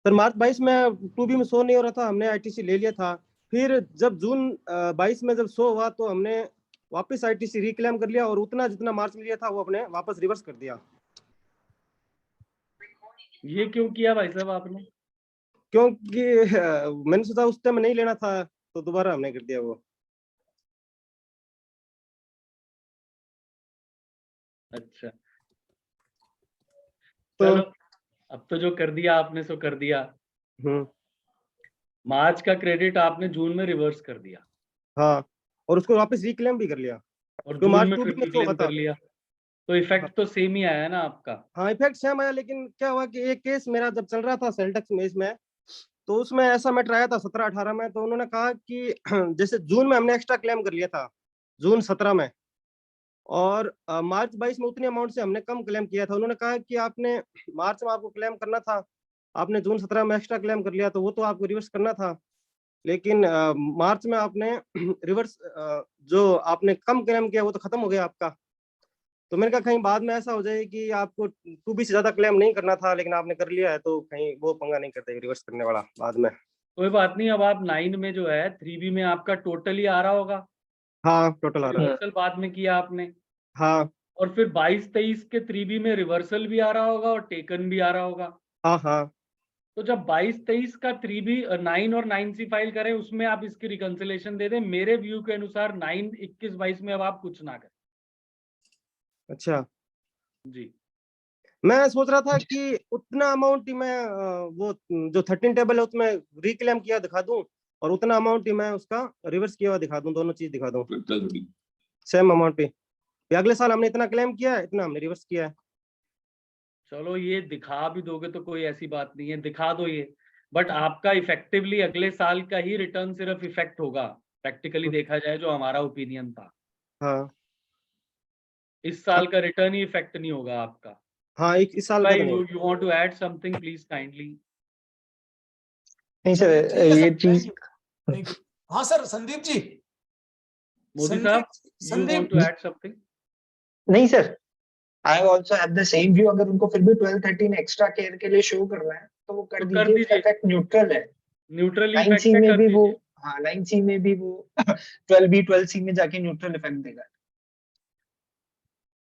S14: सर मार्च 22 में 2B में शो नहीं हो रहा था, हमने ITC ले लिया था. फिर जब जून 22 में जब शो हुआ तो हमने वापस ITC रिक्लेम कर लिया और उतना जितना मार्च में लिया था वो अपने वापस रिवर्स कर दिया.
S4: ये क्यों किया भाई साहब आपने?
S14: क्योंकि मैंने सोचा उस टाइम नहीं लेना था, तो दोबारा हमने कर दिया वो.
S4: अच्छा, चलो अब तो जो कर दिया आपने सो कर दिया. मार्च का क्रेडिट आपने जून में रिवर्स कर दिया.
S14: हाँ, और उसको वापस रिक्लेम भी कर लिया.
S4: और
S14: तो
S4: जून
S14: मार्च
S4: में
S14: 2B
S4: फिर
S14: में शो
S4: रिक्लेम
S14: था.
S4: कर लिया, तो इफेक्ट तो सेम ही आया ना आपका.
S14: हाँ, इफेक्ट सेम आया, लेकिन क्या हुआ कि एक केस मेरा जब चल रहा था सेल्टेक्स में, इसमें तो उसमें ऐसा मैटर आया था 17-18 में. तो उन्होंने कहा कि जैसे जून में हमने एक्स्ट्रा क्लेम कर लिया था, जून 17 में, और मार्च 22 में उतनी अमाउंट से हमने कम क्लेम किया था. उन्होंने कहा कि आपने मार्च में आपको क्लेम करना था, आपने जून 17 में एक्स्ट्रा क्लेम कर लिया, तो वो तो आपको रिवर्स करना था. लेकिन मार्च में आपने रिवर्स जो आपने कम क्लेम किया वो तो खत्म हो गया आपका. तो मैंने कहा कहीं बाद में ऐसा हो जाए कि आपको 2B से ज्यादा क्लेम नहीं करना था, लेकिन आपने कर लिया है, तो कहीं वो पंगा नहीं करते रिवर्स करने वाला बाद में.
S4: कोई बात नहीं. अब आप 9 में जो है 3B में आपका टोटल ही आ रहा होगा.
S14: हाँ, टोटल आ रहा है.
S4: रिवर्सल बाद में किया आपने.
S14: हाँ.
S4: और फिर 22-23 के 3B में रिवर्सल भी आ रहा होगा और टेकन भी आ रहा होगा.
S14: हाँ.
S4: तो जब 22-23 का 3B 9 और 9C फाइल करें, उसमें आप इसकी रिकंसिलेशन दे दें. मेरे व्यू के अनुसार 9, 21, 22 में अब आप कुछ ना करें.
S14: अच्छा
S4: जी.
S14: मैं सोच रहा था कि उतना अमाउंट ही मैं वो जो 13 टेबल है उसमें रिक्लेम किया दिखा दूं, और उतना अमाउंट ही मैं उसका रिवर्स किया हुआ दिखा दूं. दोनों चीज दिखा दूं, सेम अमाउंट ही. अगले साल हमने इतना क्लेम किया है, इतना हमने रिवर्स किया है.
S4: चलो ये दिखा भी दोगे तो कोई ऐसी बात नहीं है, दिखा दो ये. बट आपका इफेक्टिवली अगले साल का ही रिटर्न सिर्फ इफेक्ट होगा, प्रैक्टिकली देखा जाए, जो हमारा ओपिनियन था.
S14: हाँ.
S4: इस साल का रिटर्न ही इफेक्ट नहीं होगा आपका.
S14: हाँ, इस साल का
S4: you want to add something please kindly.
S6: नहीं सर, ये चीज.
S2: हाँ सर, संदीप जी.
S4: मोदी साहब, you want to add something?
S6: नहीं sir, I also have the same view. अगर उनको फिर भी 12 13 एक्स्ट्रा केयर के लिए शो करना है तो वो कर
S4: तो कर
S6: दीजिए,
S4: दीजिए।
S6: इफेक्ट न्यूट्रल है।
S4: न्यूट्रल
S6: लाइन
S4: इफेक्ट
S6: सी
S4: है,
S6: में
S4: कर
S6: भी वो,
S4: दीजिए।
S6: हाँ लाइन सी में भी वो 12B 12C में जाके न्यूट्रल इफेक्ट देगा।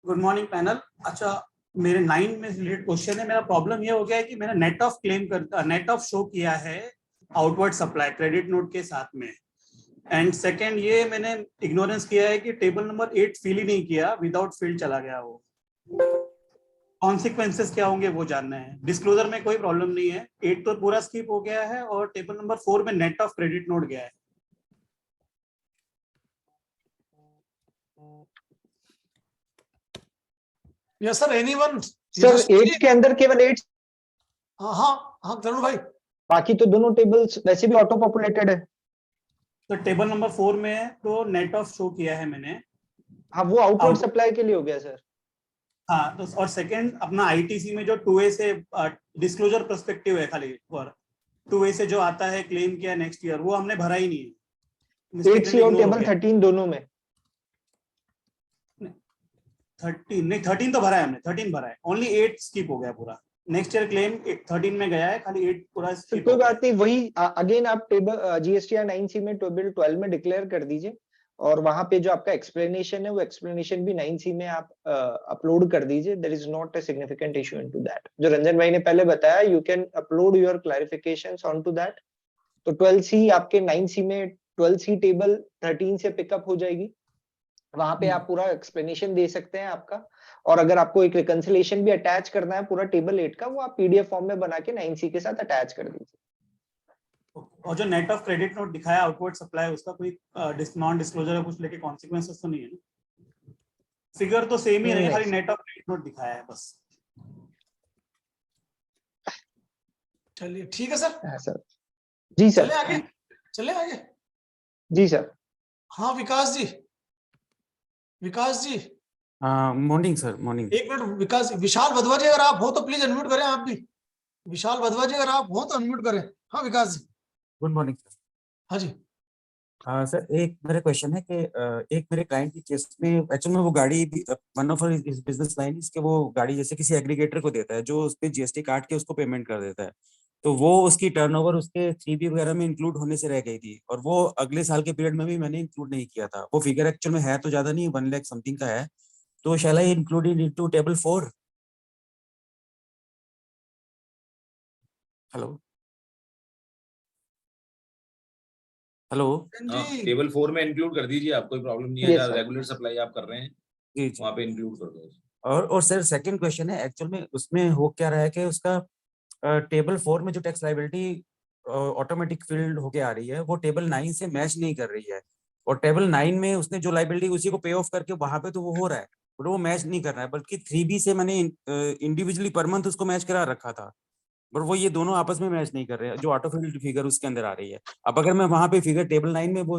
S15: Good morning panel. अच्छा, मेरे 9 में रिलेटेड क्वेश्चन है। मेरा प्रॉब्लम ये हो गया है कि मैंने नेट ऑफ क्लेम कर नेट ऑफ शो किया है आउटवर्ड सप्लाई क्रेडिट नोट के साथ में, एंड सेकंड ये मैंने इग्नोरेंस किया है कि टेबल नंबर 8 फिल ही नहीं किया, विदाउट फील्ड चला गया। वो कॉन्सिक्वेंसेस क्या होंगे वो जानना है। डिस्क्लोजर में कोई प्रॉब्लम नहीं है, 8 तो पूरा स्किप हो गया है और टेबल नंबर 4 में नेट ऑफ क्रेडिट नोट गया है।
S2: Yes sir, anyone?
S6: सर 8 के अंदर केवल 8,
S2: हाँ हाँ हाँ तरुण भाई।
S6: बाकी तो दोनों टेबल्स वैसे भी ऑटो पॉपुलेटेड है।
S15: तो टेबल नंबर 4 में तो नेट ऑफ शो किया है मैंने।
S6: हाँ वो आउटवर्ड सप्लाई के लिए हो गया सर।
S15: हाँ, तो और सेकंड अपना आईटीसी में जो 2A से डिस्क्लोजर पर्सपेक्टिव है खाली, और 2A से जो आता है क्लेम किया नेक्स्ट ईयर, वो हमने भरा ही नहीं है।
S6: 8C और टेबल 13 दोनों में
S15: 13 तो भरा है हमने, 13 भरा है, ओनली 8 स्किप हो गया पूरा। नेक्स्ट ईयर क्लेम 13 में गया है, खाली 8 पूरा
S6: तो कोई बात नहीं, वही अगेन आप टेबल जीएसटीआर 9C में टेबल 12 में डिक्लेयर कर दीजिए, और वहां पे जो आपका एक्सप्लेनेशन है वो एक्सप्लेनेशन भी 9C में आप अपलोड कर दीजिए। There is not a significant issue into that. जो रंजन भाई ने पहले बताया, you can upload your clarifications on to that. तो 12C आपके 9C में 12C टेबल 13 से पिकअप हो जाएगी, वहां पे आप पूरा एक्सप्लेनेशन दे सकते हैं आपका। और अगर आपको एक रिकंसिलिएशन भी अटैच करना है पूरा टेबल 8 का, वो आप पीडीएफ फॉर्म में बना के 9C के साथ अटैच कर दीजिए।
S15: और जो नेट ऑफ क्रेडिट नोट दिखाया आउटवर्ड सप्लाई, उसका कोई नॉन डिस्क्लोजर कुछ लेके कॉन्सिक्वेंसेस तो नहीं है ना? फिगर तो सेम ही रहेगा, खाली नेट ऑफ क्रेडिट नोट दिखाया है बस।
S2: चलिए ठीक है सर।
S6: हाँ सर। जी सर।
S2: चले आगे, चले आगे।
S6: जी सर।
S2: हाँ Vikas ji, Vikas ji.
S16: Morning sir, morning.
S2: एक मिनट विकास, विशाल वधवा जी अगर आप हो तो प्लीज अनम्यूट करें आप भी। विशाल वधवा जी अगर आप हो तो अनम्यूट करें। हाँ Vikas ji.
S16: Good morning sir.
S2: हाँ जी।
S16: सर एक मेरा क्वेश्चन है कि एक मेरे क्लाइंट की केस में एक्चुअली में वो गाड़ी वन ऑफ इस बिजनेस लाइन इसके वो गाड़ी जैसे किसी एग्रीगेटर को देता है जो उस पर जीएसटी काट के उसको पेमेंट कर देता है, तो वो उसकी टर्नओवर उसके 3B वगैरह में इंक्लूड होने से रह गई थी, और वो अगले साल के पीरियड में भी मैंने इंक्लूड नहीं किया था। वो फिगर एक्चुअल में है तो ज्यादा नहीं, 1 लाख समथिंग का है, तो shall I include it into table 4? Hello hello.
S3: Table 4 में इंक्लूड कर दीजिए, आप कोई प्रॉब्लम नहीं है। जहाँ रेगुलर सप्लाई आप कर रहे हैं
S16: जी
S3: वहाँ पे इंक्लूड कर दो।
S16: और सर सेकंड क्वेश्चन है, एक्चुअल में उसमें हो क्या रहा है कि उसका टेबल 4 में जो टैक्स लायबिलिटी ऑटोमेटिक फील्ड होके आ रही है वो टेबल 9 से मैच नहीं कर रही है, और टेबल 9 में उसने जो लायबिलिटी उसी को पे ऑफ करके वहां पे तो वो हो रहा है, बट वो मैच नहीं कर रहा है, बल्कि 3B से मैंने इंडिविजुअली पर मंथ उसको मैच करा रखा था, बट वो ये दोनों आपस में मैच नहीं कर रहे हैं जो ऑटो फील्ड फिगर उसके अंदर आ रही है। अब अगर मैं वहां पे फिगर टेबल 9 में वो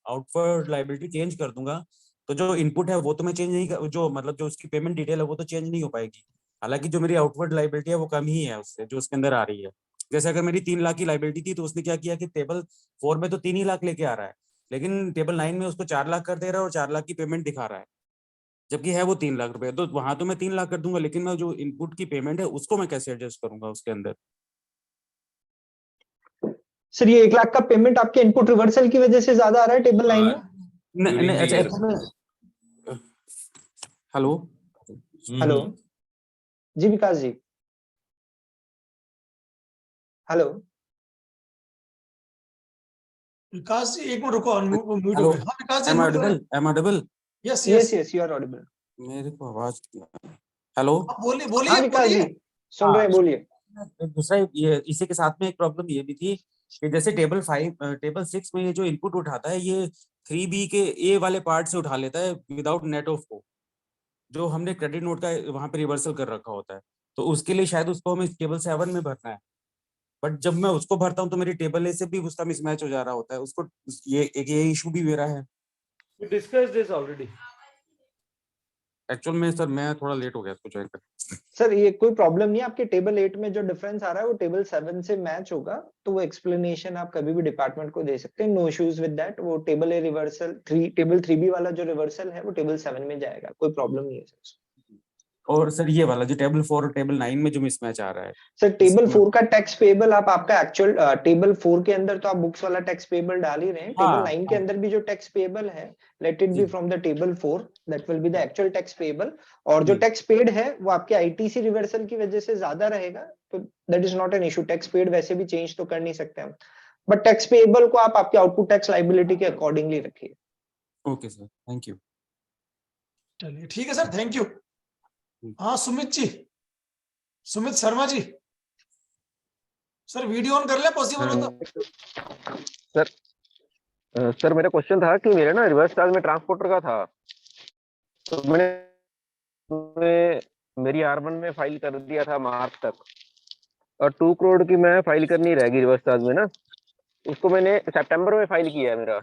S16: आउटवर्ड लायबिलिटी चेंज कर दूंगा तो जो इनपुट है वो तो मैं चेंज नहीं कर, जो मतलब जो उसकी पेमेंट डिटेल है वो तो चेंज नहीं हो पाएगी, हालांकि जो मेरी आउटवर्ड लायबिलिटी है वो कम ही है उससे जो उसके अंदर आ रही है। जैसे अगर मेरी 3 लाख की लायबिलिटी थी तो उसने क्या किया कि टेबल 4 में तो 3 ही लाख लेके आ रहा है, लेकिन टेबल 9 में उसको 4 लाख कर दे रहा है और 4 लाख की पेमेंट दिखा रहा है, जबकि है वो 3 लाख रुपए। तो वहां तो मैं 3 लाख कर दूंगा, लेकिन मैं जो इनपुट की पेमेंट है उसको मैं कैसे एडजस्ट करूंगा उसके अंदर?
S6: सर ये 1 लाख का पेमेंट आपके इनपुट रिवर्सल की वजह से ज्यादा आ रहा है टेबल 9 में?
S16: नहीं, अच्छा हेलो
S6: हेलो जी विकास जी। हेलो
S2: विकास जी एक मिनट रुको, म्यूट हो गए। हाँ Vikas ji,
S16: am I audible?
S2: Yes
S6: yes yes you are audible.
S16: मेरे को आवाज हेलो।
S2: बोलिए बोलिए।
S6: हाँ विकास जी सुन रहे हैं, बोलिए।
S16: दूसरा ये इसी के साथ में एक प्रॉब्लम ये भी थी कि जैसे टेबल 6 में ये जो इनपुट उठाता है ये 3B के ए वाले पार्ट से उठा लेता है विदाउट नेट ऑफ को, जो हमने क्रेडिट नोट का वहां पे रिवर्सल कर रखा होता है, तो उसके लिए शायद उसको हमें टेबल 7 में भरना है, बट जब मैं उसको भरता हूँ तो मेरी टेबल ए से भी उसका मिसमैच हो जा रहा होता है, उसको ये इशू भी मेरा है।
S5: We discussed this already.
S16: Actual में सर मैं थोड़ा लेट हो गया इसको ज्वाइन करने।
S6: सर ये कोई प्रॉब्लम नहीं है, आपके टेबल 8 में जो डिफरेंस आ रहा है वो टेबल 7 से मैच होगा, तो वो एक्सप्लेनेशन आप कभी भी डिपार्टमेंट को दे सकते हैं, नो इश्यूज विद दैट। वो टेबल ए रिवर्सल टेबल 3B वाला जो रिवर्सल है वो टेबल 7 में जाएगा, कोई प्रॉब्लम नहीं है सर।
S16: और सर ये वाला जो टेबल 4 और टेबल 9 में जो मिसमैच आ रहा है
S6: सर टेबल 4 का टैक्स पेबल आप आपका एक्चुअल टेबल 4 के अंदर तो आप बुक्स वाला टैक्स पेबल डाल ही रहे हैं, टेबल 9 के अंदर भी जो टैक्स पेबल है let it be from the table 4 that will be the actual tax payable, और जो टैक्स पेड है वो आपके आईटीसी रिवर्सल की वजह से ज्यादा रहेगा, तो that is not an issue. Tax paid वैसे भी चेंज तो कर नहीं सकते हम, बट टैक्स पेबल को आप आपके आउटपुट टैक्स लायबिलिटी के अकॉर्डिंगली रखिए।
S16: Okay sir, thank you.
S2: चलिए ठीक है सर, थैंक यू। हाँ Sumit ji, Sumit Sharma ji, sir video on कर ले पॉसिबल हो तो।
S12: सर मेरा क्वेश्चन था कि मेरे ना रिवर्स चार्ज में ट्रांसपोर्टर का था, तो मैंने मेरी R1 में फाइल कर दिया था मार्च तक, और 2 करोड़ की मैं फाइल करनी रहेगी रिवर्स चार्ज में ना, उसको मैंने सितंबर में फाइल किया है। मेरा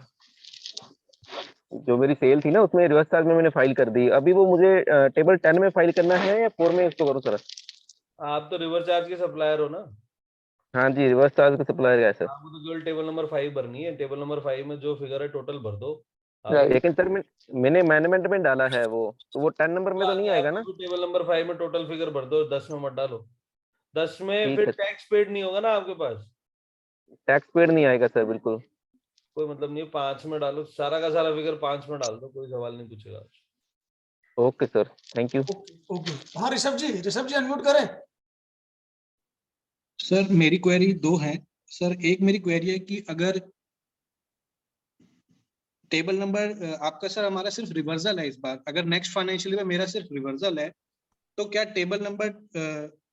S12: जो मेरी सेल थी ना उसमें रिवर्स चार्ज में मैंने फाइल कर दी, अभी वो मुझे टेबल 10 में फाइल करना है या 4 में इसको करूँ सर?
S5: आप तो रिवर्स चार्ज के सप्लायर हो ना?
S12: हाँ जी, रिवर्स चार्ज का सप्लायर है सर।
S5: आपको तो केवल टेबल नंबर 5 भरनी है, टेबल नंबर 5 में जो फिगर है टोटल भर दो।
S12: लेकिन सर मैंने मैनेजमेंट में डाला है वो, तो वो 10 नंबर में तो नहीं आएगा ना?
S5: टेबल नंबर 5 में टोटल फिगर भर दो, 10 में मत डालो। 10 में
S12: ठीक
S5: फिर
S12: है।
S5: टैक्स पेड नहीं होगा ना आपके पास,
S12: टैक्स पेड नहीं आएगा सर, बिल्कुल
S5: कोई मतलब नहीं। 5 में डालो, सारा का सारा फिगर 5 में डाल दो, कोई सवाल नहीं पूछेगा।
S12: Okay sir, thank you.
S2: Okay हाँ ऋषभ जी अनम्यूट करें।
S17: सर मेरी क्वेरी 2 है सर। एक मेरी क्वेरी है कि अगर टेबल नंबर आपका सर हमारा सिर्फ रिवर्सल है इस बार, अगर नेक्स्ट फाइनेंशियल ईयर में मेरा सिर्फ रिवर्सल है, तो क्या टेबल नंबर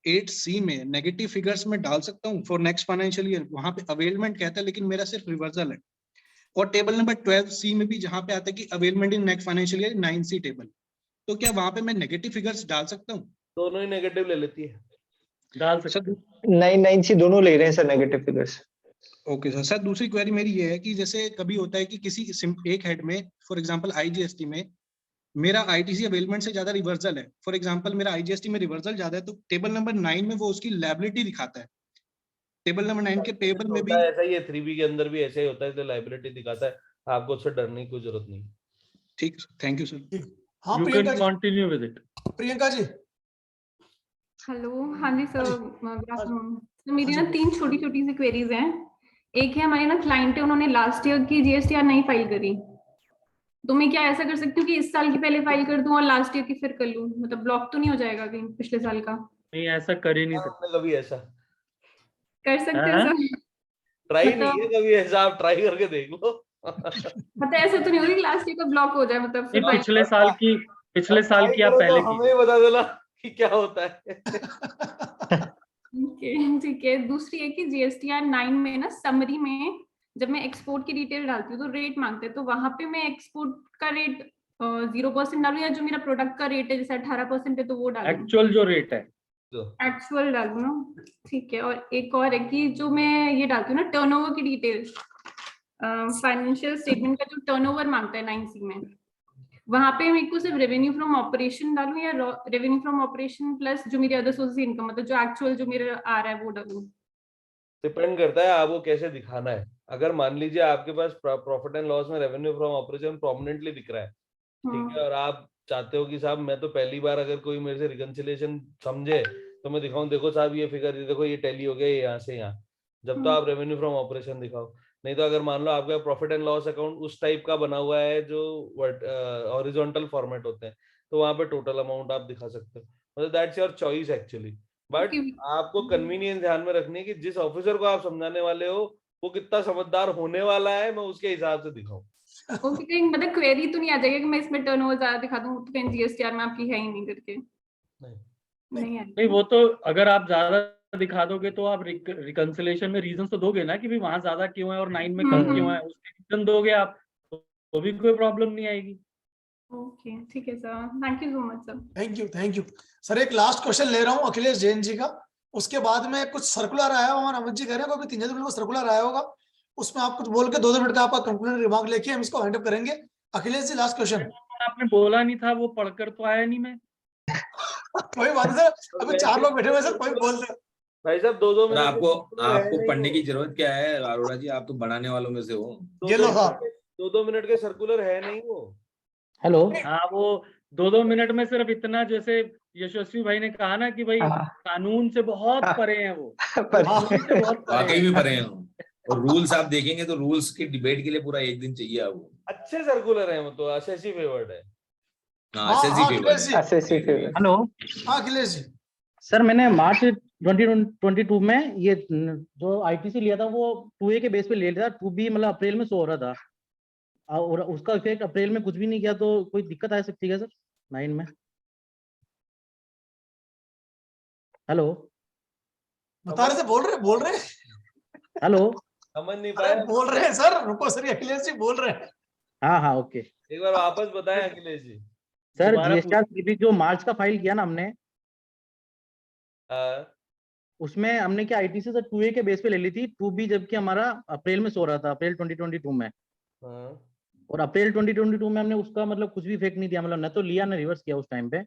S17: 8C में नेगेटिव फिगर्स में डाल सकता हूँ फॉर नेक्स्ट फाइनेंशियल ईयर? वहां पे अवेलमेंट कहता है लेकिन मेरा सिर्फ रिवर्सल है। और टेबल नंबर 12C में भी जहां पे आता है कि availment in next financial year 9C table, तो क्या वहां पे मैं नेगेटिव फिगर्स डाल सकता हूँ?
S5: दोनों ही नेगेटिव ले लेती है,
S4: डाल सकते हैं।
S6: 9C दोनों ले रहे हैं sir negative figures.
S17: Okay sir. Sir दूसरी क्वेरी मेरी ये है कि जैसे कभी होता है कि किसी एक हेड में, फॉर एग्जांपल आईजीएसटी में मेरा आईटीसी अवेलमेंट से ज्यादा रिवर्सल है, फॉर एग्जांपल मेरा आईजीएसटी में रिवर्सल ज्यादा है, तो टेबल नंबर 9 में वो उसकी लायबिलिटी दिखाता है। टेबल नंबर 9 के पेबल में भी
S5: ऐसा ही है, 3B के अंदर भी ऐसा ही होता है, इसलिए लायबिलिटी दिखाता है। आपको उससे डरने की कोई जरूरत नहीं।
S17: ठीक, थैंक यू सर।
S2: हाँ
S4: You
S2: Priyanka
S4: can
S2: ji,
S4: continue with it.
S2: Priyanka ji.
S18: Hello, हाँ जी सर, गुड आफ्टरनून। तो मेरी
S2: हाँ
S18: ना
S2: जी।
S18: 3 छोटी छोटी सी क्वेरीज हैं। एक है हमारे ना क्लाइंट है, उन्होंने लास्ट ईयर की जीएसटीआर नहीं फाइल करी, तो मैं क्या ऐसा कर सकती हूँ कि इस साल की पहले फाइल कर दूं और लास्ट ईयर की फिर कर लूं? मतलब ब्लॉक तो नहीं हो जाएगा कहीं पिछले साल का?
S4: नहीं, ऐसा कर ही नहीं सकते।
S5: कभी ऐसा
S18: कर सकते हैं सर?
S5: ट्राई नहीं है कभी ऐसा, आप ट्राई करके देख लो।
S18: मतलब ऐसा तो नहीं होगा कि लास्ट ईयर का ब्लॉक हो जाए? मतलब फिर
S4: नहीं, पिछले साल की आप पहले की।
S5: हमें बता देना कि क्या होता है।
S18: ठीक है। दूसरी है कि जीएसटीआर 9 में ना समरी में जब मैं एक्सपोर्ट की डिटेल डालती हूँ तो रेट मांगते हैं, तो वहां पे मैं एक्सपोर्ट का रेट 0% डालूं या जो मेरा प्रोडक्ट का रेट है जैसे 18% है तो वो डालूं?
S4: एक्चुअल जो रेट है
S18: एक्चुअल डालूं ना? ठीक है। और एक और है कि जो मैं ये डालती हूँ ना टर्नओवर की डिटेल, फाइनेंशियल स्टेटमेंट का जो टर्नओवर मांगता है 9C में, वहां पे मेरे को सिर्फ रेवेन्यू फ्रॉम ऑपरेशन डालूं या रेवेन्यू फ्रॉम ऑपरेशन प्लस जो मेरी अदर सोर्सेज इनकम, मतलब जो एक्चुअल जो मेरा आ रहा है वो डालूं?
S5: डिपेंड करता है आपको कैसे दिखाना है। अगर मान लीजिए आपके पास प्रॉफिट एंड लॉस में रेवेन्यू फ्रॉम ऑपरेशन प्रोमिनेंटली दिख रहा है, ठीक है, और आप चाहते हो कि साहब मैं तो पहली बार अगर कोई मेरे से रिकंसिलिएशन समझे तो मैं दिखाऊं, देखो साहब ये फिगर, देखो ये टैली हो गया यहाँ से यहाँ, जब तो आप रेवेन्यू फ्रॉम ऑपरेशन दिखाओ। नहीं तो अगर मान लो आपका प्रॉफिट एंड लॉस अकाउंट उस टाइप का बना हुआ है जो हॉरिजॉन्टल फॉर्मेट होते हैं, तो वहां पे टोटल अमाउंट आप दिखा सकते हो। मतलब that's your choice actually, but आपको कन्वीनियंस ध्यान में रखनी है कि जिस ऑफिसर को आप समझाने वाले हो वो कितना समझदार होने वाला है, मैं उसके हिसाब से दिखाऊं।
S18: ओके, कहीं मतलब क्वेरी तो नहीं आ जाएगी कि मैं इसमें टर्नओवर ज्यादा दिखा दूं तो कहीं जीएसटीआर में आपकी है ही नहीं करके? नहीं,
S4: वो तो अगर आप ज्यादा दिखा दोगे तो आप रिकंसिलेशन में रीजन तो दोगे ना कि भी वहां ज्यादा क्यों है और 9 में कम क्यों है, उसके रीजन दोगे आप, तो भी कोई प्रॉब्लम नहीं आएगी।
S18: ओके ठीक है sir, thank you so much sir.
S2: Thank you sir. एक लास्ट क्वेश्चन ले रहा हूँ अखिलेश जैन जी का, उसके बाद में कुछ सर्कुलर आया होगा, हमारा अमित जी कह रहे हैं कोई 3 को सर्कुलर आया होगा, उसमें आप कुछ बोल के 2 मिनट का आपका कंक्लूजन रिमार्क लेके हम इसको हैंड अप करेंगे। Akhilesh ji last question.
S4: आपने बोला नहीं था, वो पढ़कर तो आया नहीं मैं।
S2: कोई बात नहीं सर, अभी 4 लोग बैठे हुए सर, कोई बोल दे।
S5: भाई साहब 2-2 मिनट
S3: आपको पढ़ने की जरूरत क्या है अरोड़ा जी, आप तो बनाने वालों में से हो।
S2: ये लो हाँ,
S5: 2-2 मिनट के सर्कुलर है नहीं वो।
S4: हेलो, हाँ वो 2-2 मिनट में सिर्फ इतना, जैसे यशस्वी भाई ने कहा ना कि भाई
S6: हाँ।
S4: कानून से बहुत
S6: हाँ।
S4: परे हैं वो,
S6: पर
S4: कानून से बहुत परे
S3: वाकई
S4: हैं।
S3: में पढ़े हैं हम। और रूल्स आप देखेंगे तो रूल्स की डिबेट के लिए पूरा एक दिन चाहिए आपको।
S5: अच्छे सर्कुलर है वो तो, एसएससी फेवर्ड है।
S3: हाँ,
S2: हाँ
S3: SSC
S2: हाँ
S3: फेवर
S2: अखिलेश जी,
S3: है।
S6: SSC favour.
S19: हेलो
S2: हाँ अखिलेश जी।
S19: सर, मैंने मार्च 2022 में ये जो आईटीसी लिया था वो 2A के बेस पे ले लिया था। 2B मतलब अप्रैल में शो हो रहा था और उसका इफेक्ट अप्रैल में कुछ भी नहीं किया, तो कोई दिक्कत आ सकती है सर 9 में? हेलो
S2: बता रहे थे, बोल रहे
S19: हेलो।
S5: समझ नहीं
S2: अरे
S5: पाया।
S2: बोल रहे हैं सर, रुको सर, ये अखिलेश जी बोल रहे हैं।
S19: हाँ हाँ ओके
S5: एक बार वापस बताएं अखिलेश जी।
S19: सर।
S4: दोबारा
S19: जीएसटीआर 3B जो मार्च का फाइल किया ना हमने,
S5: हाँ,
S19: उसमें हमने क्या आईटीसी से 2A के बेस पे ले ली थी। 2B जबकि हमारा अप्रैल में सो रहा था, अप्रैल 2022 में।
S5: हाँ।
S19: और अप्रैल 2022 में हमने उसका मतलब कुछ भी इफेक्ट नहीं दिया, मतलब न तो लिया न रिवर्स किया उस टाइम पे।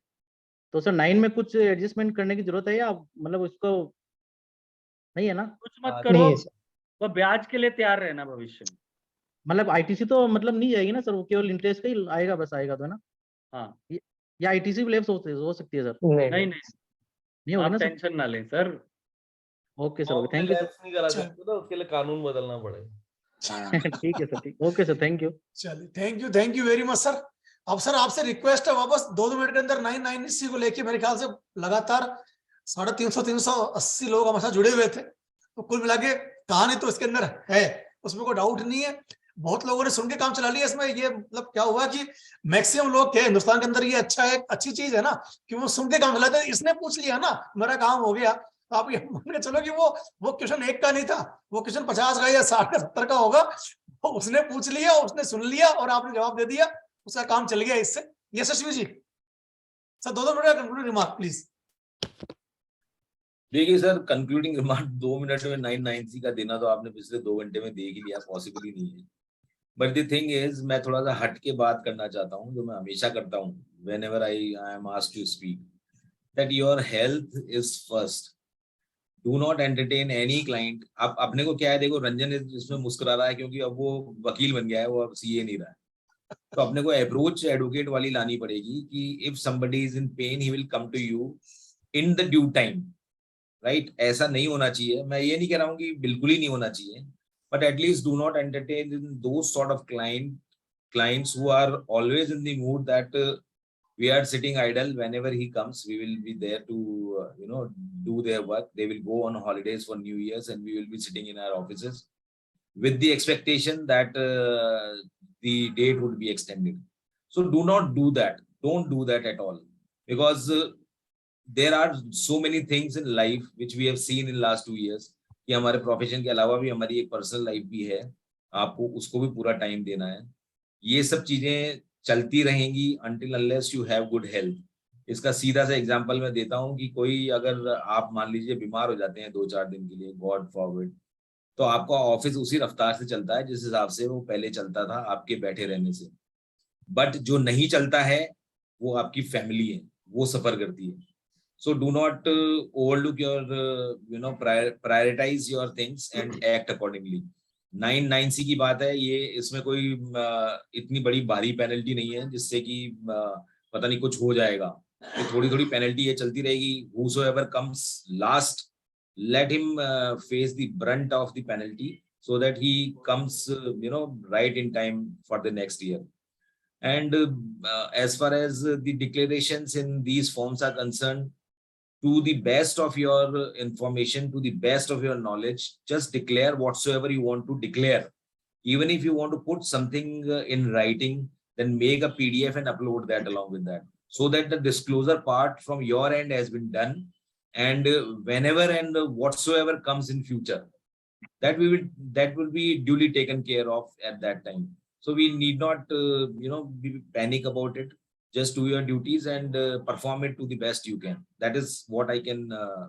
S19: तो सर 9 में कुछ एडजस्टमेंट करने की जरूरत है या मतलब उसको नहीं है ना?
S4: कुछ मत
S6: नहीं
S4: करो,
S6: है सर।
S4: वो ब्याज के लिए तैयार रहना भविष्य में।
S19: मतलब आईटीसी तो मतलब नहीं जाएगी ना सर, वो केवल इंटरेस्ट का ही आएगा, बस आएगा तो है ना?
S4: हाँ,
S19: या आईटीसी भी लेप्स हो सकती है सर?
S6: नहीं
S4: नहीं
S6: नहीं।
S4: नहीं,
S19: नहीं होगी
S4: आप
S19: ना सर?
S4: टेंशन ना लें sir.
S19: Okay sir,
S5: form
S19: okay,
S5: में
S19: थैंक यू
S5: लैप्स नहीं करा
S19: सर।
S5: सकते ना, उसके लिए कानून बदलना पड़ेगा।
S19: ठीक है सर, ठीक, ओके सर, थैंक यू।
S2: चलिए, thank you very much sir. अब सर आपसे रिक्वेस्ट है, वापस 2 मिनट के अंदर 990 को लेके मेरे ख्याल से लगातार 350-380 लोग हमारे साथ जुड़े हुए थे। तो कुल मिला के कहानी तो इसके अंदर है, उसमें कोई डाउट नहीं है। बहुत लोगों ने सुन के काम चला लिया इसमें। ये मतलब क्या हुआ कि मैक्सिमम लोग के हिंदुस्तान के अंदर ये अच्छा है, अच्छी चीज है ना कि वो सुन के काम चलाते हैं। इसने पूछ लिया ना, मेरा काम हो गया। तो आप ये मान के चलो कि वो क्वेश्चन 1 का नहीं था, वो क्वेश्चन 50 का या 60 का 70 का होगा। तो उसने पूछ लिया, उसने सुन लिया और आपने जवाब दे दिया, उसका काम चल गया इससे। यशस्वी जी सर 2 मिनट का कंक्लूडिंग रिमार्क प्लीज।
S3: देखिए सर, कंक्लूडिंग रिमार्क 2 मिनट में 990 का देना तो आपने पिछले 2 घंटे में देख ही लिया, पॉसिबल ही नहीं है। बट द थिंग इज, मैं थोड़ा सा हट के बात करना चाहता हूँ, जो मैं हमेशा करता हूँ whenever I am asked to speak, that your health is first. Do not entertain any client. आप अपने को क्या है, देखो रंजन इसमें मुस्कुरा रहा है क्योंकि अब वो वकील बन गया है, वो अब सीए नहीं रहा है। तो अपने को अप्रोच एडवोकेट वाली लानी पड़ेगी कि if somebody is in pain, he will come to you in the due time. Right, ऐसा नहीं होना चाहिए। मैं ये नहीं कह रहा हूँ कि बिल्कुल ही नहीं होना चाहिए, but at least do not entertain those sort of clients who are always in the mood that we are sitting idle. Whenever he comes, we will be there to do their work. They will go on holidays for New Year's and we will be sitting in our offices with the expectation that the date would be extended. So do not do that. Don't do that at all, because there are so many things in life which we have seen in last 2 years कि हमारे profession के अलावा भी हमारी एक personal life भी है, आपको उसको भी पूरा टाइम देना है। ये सब चीजें चलती रहेंगी until unless you have good health. इसका सीधा सा एग्जांपल मैं देता हूँ कि कोई अगर आप मान लीजिए बीमार हो जाते हैं 2-4 दिन के लिए, गॉड फॉरवर्ड, तो आपका ऑफिस उसी रफ्तार से चलता है जिस हिसाब से वो पहले चलता था आपके बैठे रहने से। बट जो नहीं चलता है वो आपकी फैमिली है, वो सफर करती है। So do not overlook your prioritize your things and act accordingly. 990 की बात है ये, इसमें कोई इतनी बड़ी भारी पेनल्टी नहीं है जिससे कि पता नहीं कुछ हो जाएगा। तो थोड़ी थोड़ी पेनल्टी ये चलती रहेगी। Whosoever comes last, let him face the brunt of the penalty so that he comes right in time for the next year. And as far as the declarations in these forms are concerned, to the best of your information, to the best of your knowledge, just declare whatsoever you want to declare. Even if you want to put something in writing, then make a PDF and upload that along with that, so that the disclosure part from your end has been done. And whenever and whatsoever comes in future, that will be duly taken care of at that time. So we need not be panic about it. Just do your duties and perform it to the best you can. That is what I can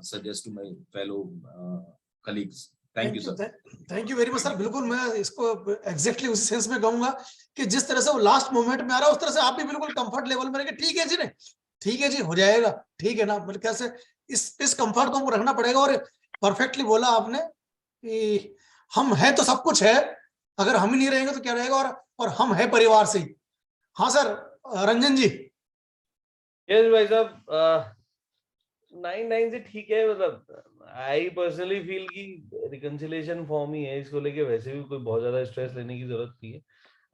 S3: suggest to my fellow colleagues. Thank you, sir.
S2: Thank you very much sir. बिल्कुल मैं इसको exactly उसी sense में कहूंगा कि जिस तरह से वो लास्ट मोमेंट में आ रहा है उस तरह से आप भी बिल्कुल कंफर्ट लेवल में रहे। ठीक है जी, नहीं ठीक है जी, हो जाएगा, ठीक है ना। मतलब कैसे इस कंफर्ट को हमको रखना पड़ेगा। और परफेक्टली बोला आपने कि हम हैं तो सब कुछ है, अगर हम ही नहीं रहेंगे तो क्या रहेगा। और हम है परिवार से ही। हाँ सर, रंजन जी।
S5: यस भाई साहब, 9 से ठीक है, मतलब आई पर्सनली फील कि रिकंसिलिएशन फॉर्म ही है, इसको लेके वैसे भी कोई बहुत ज्यादा स्ट्रेस लेने की जरूरत नहीं है।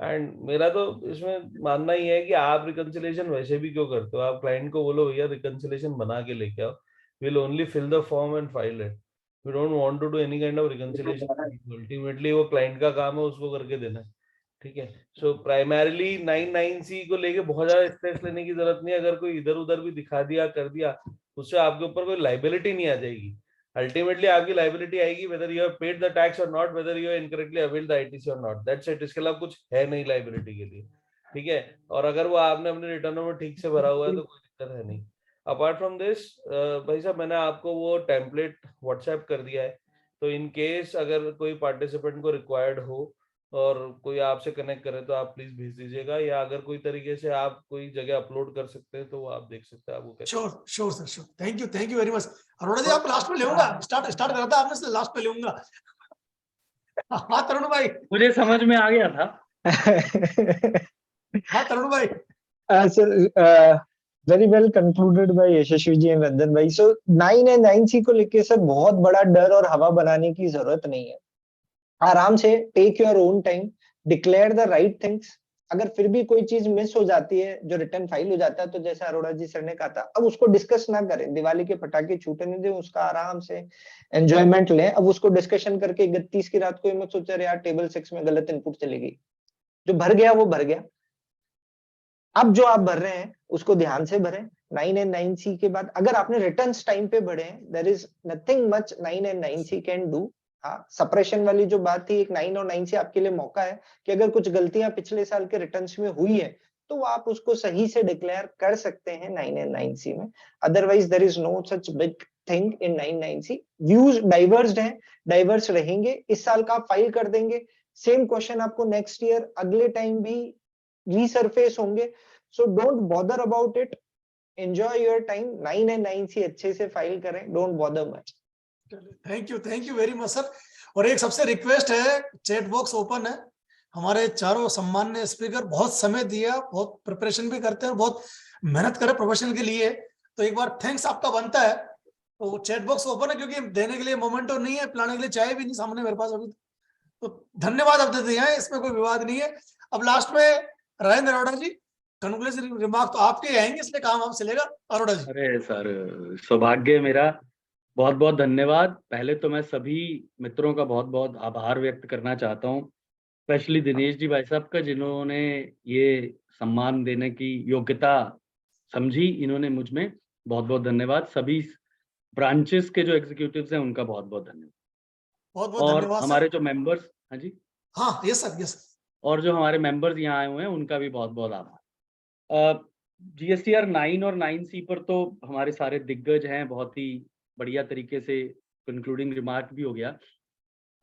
S5: एंड मेरा तो इसमें मानना ही है कि आप रिकंसिलिएशन वैसे भी क्यों करते हो, आप क्लाइंट को बोलो भैया रिकंसिलिएशन बना के लेके आओ, will only fill the form and file it, we don't want to do any kind of reconciliation, ultimately वो क्लाइंट का काम है, उसको करके देना है, ठीक है। सो प्राइमरीली 9(9)C को लेके बहुत ज्यादा स्ट्रेस लेने की जरूरत नहीं है, अगर कोई इधर उधर भी दिखा दिया कर दिया उससे आपके ऊपर कोई लाइबिलिटी नहीं आ जाएगी, अल्टीमेटली आपकी लाइबिलिटी आएगी whether you have paid the tax और not, whether you have incorrectly availed the ITC और नॉट, दैट्स इट, इसके अलावा कुछ है नहीं लाइबिलिटी के लिए, ठीक है। और अगर वो आपने अपने रिटर्नों में ठीक से भरा हुआ है तो कोई दिक्कत है नहीं। अपार्ट फ्रॉम दिस भाई साहब मैंने आपको वो टेम्पलेट व्हाट्सएप कर दिया है, तो इन केस अगर कोई पार्टिसिपेंट को रिक्वायर्ड हो और कोई आपसे कनेक्ट करे तो आप प्लीज भेज दीजिएगा, या अगर कोई तरीके से आप कोई जगह अपलोड कर सकते हैं तो वो आप देख सकते हैं आपको कैसे।
S2: Sure sir, sure, thank you very much. Arora ji आप लास्ट में लेऊंगा, स्टार्ट करा था आपने, लास्ट पे लेऊंगा। हाँ तरुण भाई,
S4: मुझे समझ में आ गया था।
S2: हाँ तरुण भाई।
S6: Sir very well concluded by Yashasvi ji and Ranjan भाई। सो 9 एंड 9C को लेके सर बहुत बड़ा डर और हवा बनाने की जरूरत नहीं है, आराम से take your own time, declare the right things. अगर फिर भी कोई चीज मिस हो जाती है, जो रिटर्न फाइल हो जाता है, तो जैसा अरोड़ा जी सर ने कहा था, अब उसको डिस्कस ना करें, दिवाली के पटाखे छूटने दें, उसका आराम से एंजॉयमेंट लें। अब उसको डिस्कशन करके 31 की रात को मत सोचा यार टेबल 6 में गलत इनपुट चली गई, जो भर गया वो भर गया। अब जो आप भर रहे हैं उसको ध्यान से भरें। 9 एंड 9C के बाद अगर आपने रिटर्न्स टाइम पे भरे हैं, there is nothing much 9 and 9C can do. हाँ, सप्रेशन वाली जो बात थी, एक 9 और 9C आपके लिए मौका है कि अगर कुछ गलतियां पिछले साल के रिटर्न्स में हुई है तो आप उसको सही से डिक्लेयर कर सकते हैं 9 एंड 9C में। Otherwise there is no such big thing in 9 9C। Views diversed हैं, डाइवर्स रहेंगे, इस साल का आप फाइल कर देंगे, सेम क्वेश्चन आपको नेक्स्ट ईयर अगले टाइम भी रीसरफेस होंगे। So don't bother about it, enjoy your time, 9 and 9C अच्छे से फाइल करें, don't bother much.
S2: Thank you very much sir. और एक सबसे रिक्वेस्ट है, चैट बॉक्स ओपन है, हमारे चारों सम्मान्य स्पीकर बहुत समय दिया, बहुत प्रिपरेशन भी करते हैं, बहुत मेहनत करे प्रोफेशन के लिए, तो एक बार थैंक्स आपका बनता है। तो चैट बॉक्स ओपन है, क्योंकि देने के लिए मोमेंटो नहीं है, पिलाने के लिए चाय भी नहीं सामने मेरे पास अभी, तो धन्यवाद आप देते हैं, इसमें कोई विवाद नहीं है। अब लास्ट में राजेंद्र अरोड़ा जी कंक्लूसिव रिमार्क तो आपके आएंगे, इसलिए काम आपसे लेगा। अरोड़ा जी।
S4: अरे सर, सौभाग्य मेरा, बहुत बहुत धन्यवाद। पहले तो मैं सभी मित्रों का बहुत बहुत आभार व्यक्त करना चाहता हूँ, स्पेशली दिनेश जी भाई साहब का, जिन्होंने ये सम्मान देने की योग्यता समझी, इन्होंने मुझ में, बहुत बहुत धन्यवाद। सभी ब्रांचेस के जो एग्जीक्यूटिव्स हैं उनका बहुत बहुत धन्यवाद।
S2: बहुत बहुत धन्यवाद
S4: हमारे जो मेंबर्स, हाँ जी,
S2: हाँ यस सर,
S4: और जो हमारे मेंबर्स यहाँ आए हुए हैं उनका भी बहुत बहुत आभार। GSTR 9 और 9C पर तो हमारे सारे दिग्गज हैं, बहुत ही बढ़िया तरीके से कंक्लूडिंग रिमार्क भी हो गया।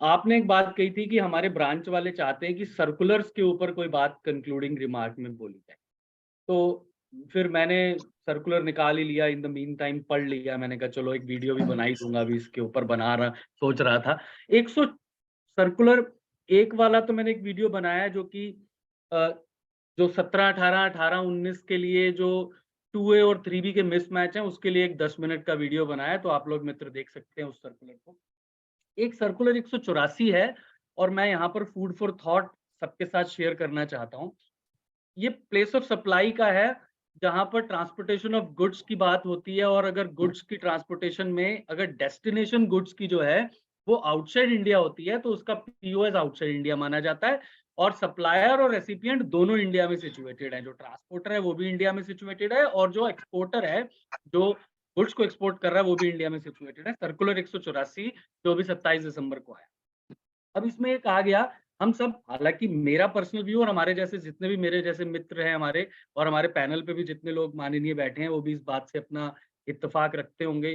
S4: आपने एक बात कही थी कि हमारे ब्रांच वाले चाहते हैं कि सर्कुलर्स के ऊपर कोई बात कंक्लूडिंग रिमार्क में बोली जाए, तो फिर मैंने सर्कुलर निकाल ही लिया, इन द मीन टाइम पढ़ लिया, मैंने कहा चलो एक वीडियो भी बना ही दूंगा, अभी इसके ऊपर सोच रहा था। 100 सर्कुलर एक वाला तो मैंने एक वीडियो बनाया जो कि जो 17, 18, 18, 19 के लिए जो 2A और 3B के मिसमैच हैं, उसके लिए एक 10 मिनट का वीडियो बनाया, तो आप लोग मित्र देख सकते हैं उस सर्कुलर को। एक सर्कुलर 184 है, और मैं यहाँ पर फूड फॉर थॉट सबके साथ शेयर करना चाहता हूँ। ये प्लेस ऑफ सप्लाई का है, जहाँ पर ट्रांसपोर्टेशन ऑफ गुड्स की बात होती है, और अगर गुड्स की ट्रांसपोर्टेशन में अगर डेस्टिनेशन गुड्स की जो है वो आउटसाइड इंडिया होती है, तो उसका POS आउटसाइड इंडिया माना जाता है, और सप्लायर और रेसिपिएंट दोनों इंडिया में सिचुएटेड है। जो ट्रांसपोर्टर है वो भी इंडिया में सिचुएटेड है, और जो एक्सपोर्टर है, जो गुड्स को एक्सपोर्ट कर रहा है, वो भी इंडिया में सिचुएटेड है। सर्कुलर 184 जो भी 27 दिसंबर को आया। अब इसमें ये कहा गया, हम सब, हालांकि मेरा पर्सनल व्यू और हमारे जैसे जितने भी मेरे जैसे मित्र हैं हमारे, और हमारे पैनल पे भी जितने लोग माननीय बैठे हैं, वो भी इस बात से अपना इत्तेफाक रखते होंगे,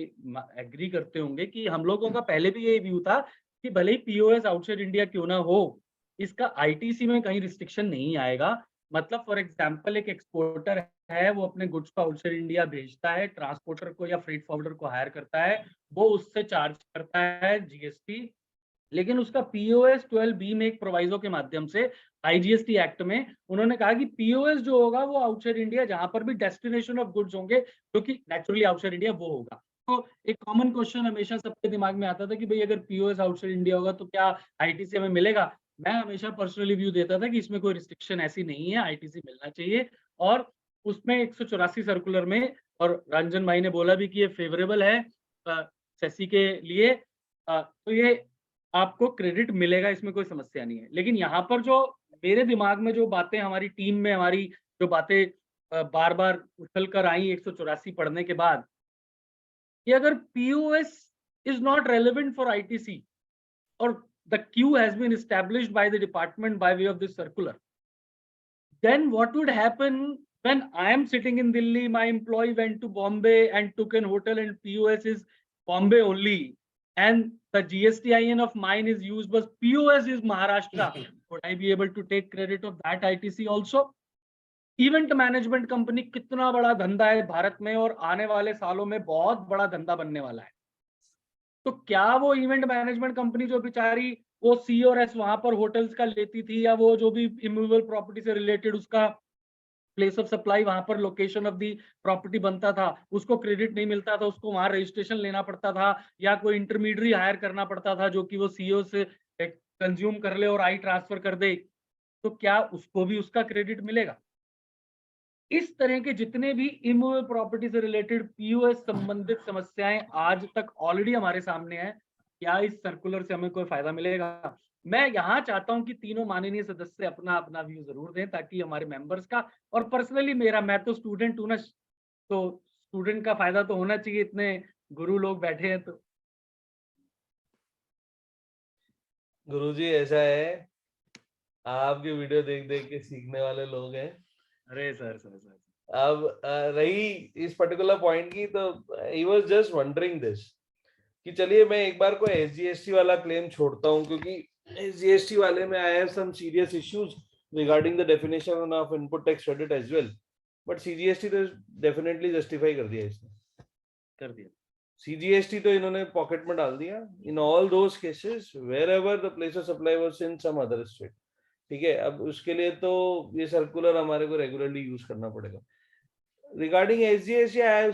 S4: एग्री करते होंगे कि हम लोगों का पहले भी ये व्यू था कि भले ही POS आउटसाइड इंडिया क्यों ना हो, इसका ITC में कहीं रिस्ट्रिक्शन नहीं आएगा। मतलब फॉर एग्जांपल एक एक्सपोर्टर है, वो अपने गुड्स को आउटसाइड इंडिया भेजता है, ट्रांसपोर्टर को या फ्रेट फॉरवर्डर को हायर करता है, वो उससे चार्ज करता है GST, लेकिन उसका POS 12B में एक प्रोवाइजो के माध्यम से IGST एक्ट में उन्होंने कहा कि POS जो होगा वो आउटसाइड इंडिया, जहां पर भी डेस्टिनेशन ऑफ गुड्स होंगे, जो कि नेचुरली आउटसाइड इंडिया वो होगा। तो एक कॉमन क्वेश्चन हमेशा सबके दिमाग में आता था कि भाई अगर पीओएस आउटसाइड इंडिया होगा तो क्या आईटीसी हमें मिलेगा। मैं हमेशा पर्सनली व्यू देता था कि इसमें कोई रिस्ट्रिक्शन ऐसी नहीं है, आईटीसी मिलना चाहिए। और उसमें 184 सर्कुलर में, और रंजन भाई ने बोला भी कि ये फेवरेबल है सेसी के लिए, तो ये आपको क्रेडिट मिलेगा, इसमें कोई समस्या नहीं है। लेकिन यहाँ पर जो मेरे दिमाग में जो बातें, हमारी टीम में हमारी जो बातें बार बार उछल कर आई 184 पढ़ने के बाद, कि अगर POS is not relevant for ITC or the queue has been established by the department by way of this circular, then what would happen when I am sitting in Delhi, my employee went to Bombay and took an hotel and POS is Bombay only, and the GSTIN of mine is used but POS is Maharashtra, would I be able to take credit of that ITC also? Event management company कितना बड़ा धंधा है भारत में, और आने वाले सालों में बहुत बड़ा धंधा बनने वाला है। तो क्या वो इवेंट मैनेजमेंट कंपनी जो बेचारी वो C और S वहां पर होटल्स का लेती थी, या वो जो भी इमूवेबल प्रॉपर्टी से रिलेटेड उसका प्लेस ऑफ सप्लाई वहां पर लोकेशन ऑफ दी प्रॉपर्टी बनता था, उसको क्रेडिट नहीं मिलता था, उसको वहां रजिस्ट्रेशन लेना पड़ता था, या कोई इंटरमीडियरी हायर करना पड़ता था जो कि वो CEO से कंज्यूम कर ले और आई ट्रांसफर कर दे, तो क्या उसको भी उसका क्रेडिट मिलेगा? इस तरह के जितने भी इमूवेबल प्रॉपर्टी से रिलेटेड POS संबंधित समस्याएं आज तक ऑलरेडी हमारे सामने हैं। क्या इस सर्कुलर से हमें कोई फायदा मिलेगा? मैं यहाँ चाहता हूं कि तीनों माननीय सदस्य अपना अपना व्यू जरूर दें, ताकि हमारे मेंबर्स का और पर्सनली मेरा, मैं तो स्टूडेंट हूं ना, तो स्टूडेंट का फायदा तो होना चाहिए, इतने गुरु लोग बैठे हैं। तो
S5: गुरुजी ऐसा है, आपके वीडियो देख देख के सीखने वाले लोग हैं।
S4: अरे सर
S5: अब रही इस पर्टिकुलर पॉइंट की, तो he was just wondering this कि चलिए मैं एक बार को SGST वाला क्लेम छोड़ता हूं, क्योंकि SGST वाले में I have some serious issues regarding the definition of input tax credit as well, but CGST तो डेफिनेटली जस्टिफाई कर दिया, इसने
S4: कर दिया।
S5: CGST तो इन्होंने पॉकेट में डाल दिया in all those cases wherever the place of supply was in some other state. ठीक है, अब उसके लिए तो ये सर्कुलर हमारे को रेगुलरली यूज करना पड़ेगा। Regarding SGST I have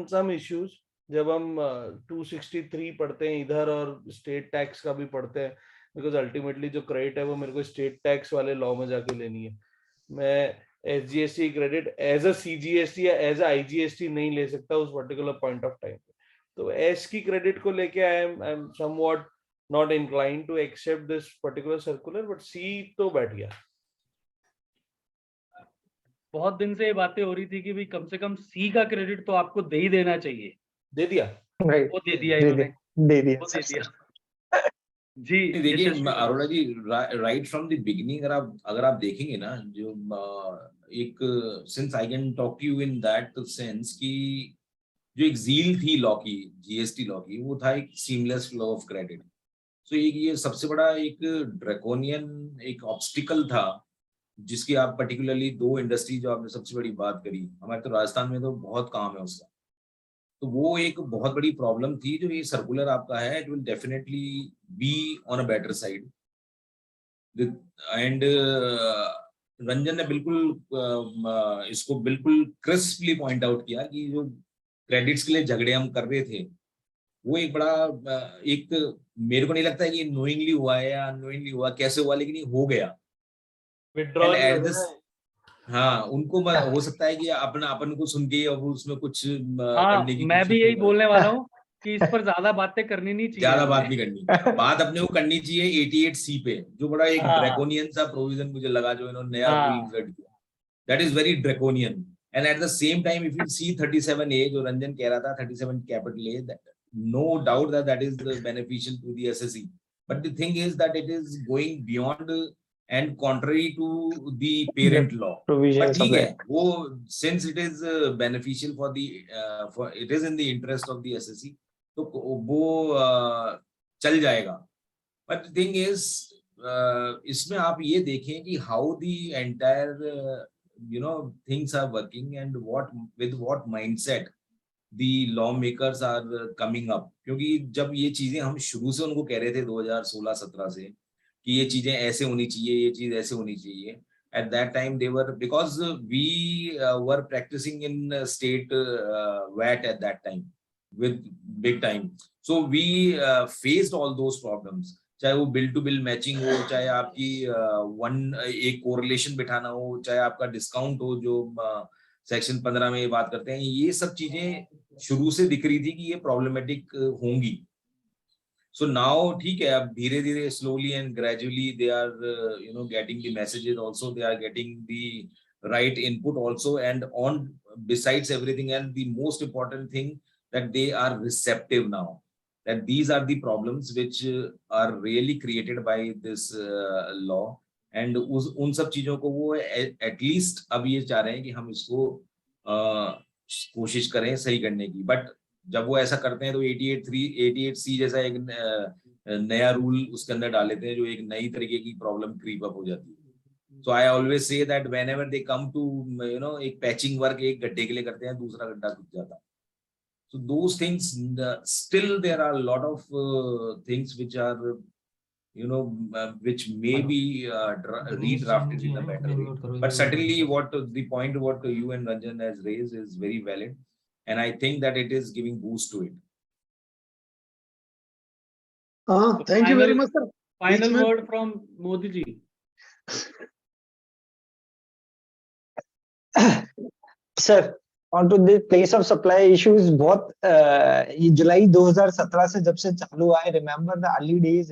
S5: some issues, जब हम 263 पढ़ते हैं इधर और स्टेट टैक्स का भी पढ़ते हैं, बिकॉज अल्टीमेटली जो क्रेडिट है वो मेरे को स्टेट टैक्स वाले लॉ में जाके लेनी है। मैं SGST credit as a CGST या एज अ IGST नहीं ले सकता उस पर्टिकुलर पॉइंट ऑफ टाइम पे। तो S की क्रेडिट को लेके I am somewhat not inclined to accept this particular circular, but C तो बैठ गया।
S4: बहुत दिन से ये बातें हो रही थी कि भाई कम से कम C का क्रेडिट तो आपको दे ही देना चाहिए।
S5: दे दिया,
S4: वो दे दिया इन्होंने,
S6: दे दिया
S4: वो दे दिया। जी
S3: देखिए Arora ji, right from the beginning अगर आप देखेंगे ना, जो एक since I can talk to you in that sense कि जो एक जील थी लॉ की, GST लॉ की, वो था एक सीमलेस फ्लो ऑफ क्रेडिट। तो ये सबसे बड़ा एक ड्रैकोनियन एक ऑब्स्टिकल था, जिसकी आप पर्टिकुलरली 2 इंडस्ट्री जो आपने सबसे बड़ी बात करी, हमारे तो राजस्थान में तो बहुत काम है उसका, तो वो एक बहुत बड़ी प्रॉब्लम थी। जो ये सर्कुलर आपका है, it will definitely be on a better side. And Ranjan ने बिल्कुल इसको बिल्कुल क्रिस्पली पॉइंट आउट किया कि जो क्रेडिट्स के लिए झगड़े हम कर रहे थे, वो एक बड़ा एक, मेरे को नहीं लगता है कि नोइंगली हुआ है या अननोइंगली हुआ, कैसे हुआ, लेकिन ये हो गया। हाँ, उनको हो सकता है कि अपन को सुन के अब उसमें कुछ करने की,
S4: मैं भी यही बोलने वाला हूँ कि इस पर ज्यादा बातें करनी नहीं चाहिए,
S3: ज्यादा बात नहीं करनी। बात अपने को करनी चाहिए 88C पे, जो बड़ा एक ड्रैकोनियन सा प्रोविजन मुझे लगा जो इन्होंने नया रूल इंसर्ट किया, that is very draconian. And at the same time if you see 37A जो रंजन कह रहा था, 37 capital A, no doubt that is beneficial to the SSE, but the thing is that it is going beyond and contrary to the parent law, but ठीक है, वो since it is beneficial for the for it is in the interest of the SSE, तो वो चल जाएगा। but the thing is इसमें आप ये देखें कि how the entire things are working and with what mindset the lawmakers are coming up, क्योंकि जब ये चीजें हम शुरू से उनको कह रहे थे 2016-17 से कि ये चीजें ऐसे होनी चाहिए, ये चीज ऐसे होनी चाहिए, at that time they were, because we were practicing in state VAT at that time, with big time. So we faced all those problems. चाहे वो बिल टू बिल मैचिंग हो, चाहे आपकी एक कोरिलेशन बिठाना हो, चाहे आपका डिस्काउंट हो, जो सेक्शन 15 में ये बात करते हैं, ये सब चीजें शुरू से दिख रही थी कि ये प्रॉब्लमेटिक होंगी. So now ठीक है, अब धीरे धीरे slowly and gradually they are getting the messages also, they are getting the right input also, and on besides everything, and the most important thing that they are receptive now, that these are the problems which are really created by this law, and उन सब चीजों को वो at least अब ये चाह रहे हैं कि हम इसको कोशिश करें सही करने की. बट जब वो ऐसा करते हैं तो 88C जैसा एक नया रूल उसके अंदर डाल लेते हैं, जो एक नई तरीके की प्रॉब्लम क्रीप अप हो जाती है. So I always say that whenever they come to एक पैचिंग वर्क एक गड्ढे के लिए करते हैं, दूसरा गड्ढा खुद जाता है. So those things, still there are a lot of things which are which may be redrafted in a better way. But certainly what the point what you and Ranjan has raised is very valid, and I think that it is giving boost to it.
S4: Thank you very much, sir. Final word from Modi ji.
S6: Sir, on to the place of supply issues, बहुत ये जुलाई 2017 से जब से चालू हुआ है, remember the early days,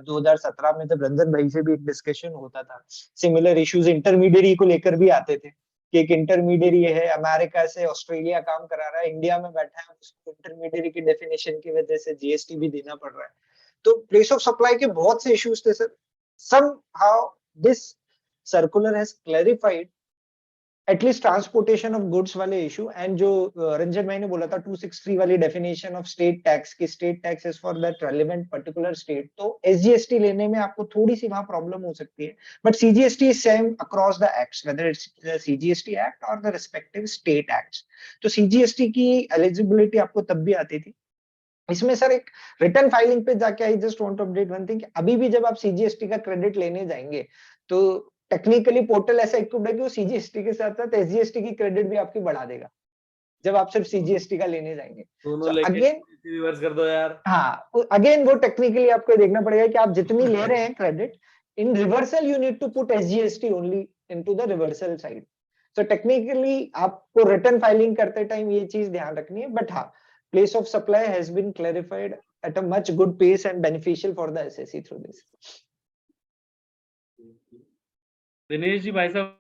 S6: 2017 में जब रंजन भाई से भी एक डिस्कशन होता था, सिमिलर इश्यूज इंटरमीडियरी को लेकर भी आते थे कि एक इंटरमीडियरी है, अमेरिका से ऑस्ट्रेलिया काम करा रहा है, इंडिया में बैठा है, उसको इंटरमीडियरी की डेफिनेशन की वजह से जीएसटी भी देना पड़ रहा है. तो प्लेस ऑफ सप्लाई के बहुत से इश्यूज थे sir. somehow this circular has clarified at least transportation of goods वाले issue, and जो रंजन भाई ने बोला था 263 वाली definition of state tax की state tax is for that relevant particular state, तो SGST लेने में आपको थोड़ी सी वहाँ problem हो सकती है, but CGST is same across the acts, whether it's the CGST act or the respective state acts. तो CGST की eligibility आपको तब भी आती थी. इसमें सर एक रिटर्न फाइलिंग पे जाके I just want to update one thing, अभी भी जब आप सीजीएसटी का क्रेडिट लेने जाएंगे तो टेक्निकली पोर्टल ऐसा इक्विप्ड है कि वो सीजीएसटी के साथ साथ एसजीएसटी की क्रेडिट भी आपकी बढ़ा देगा जब आप सिर्फ सीजीएसटी का लेने जाएंगे. अगेन
S5: रिवर्स कर दो यार.
S6: हाँ, अगेन वो टेक्निकली आपको देखना पड़ेगा कि आप जितनी ले रहे हैं credit, in reversal you need to put SGST only into the reversal side. So technically आपको रिटर्न फाइलिंग करते टाइम ये चीज ध्यान रखनी है, बट हाँ, place of supply has been clarified at a much good pace and beneficial for the SSE through this.
S4: Dinesh ji भाई साहब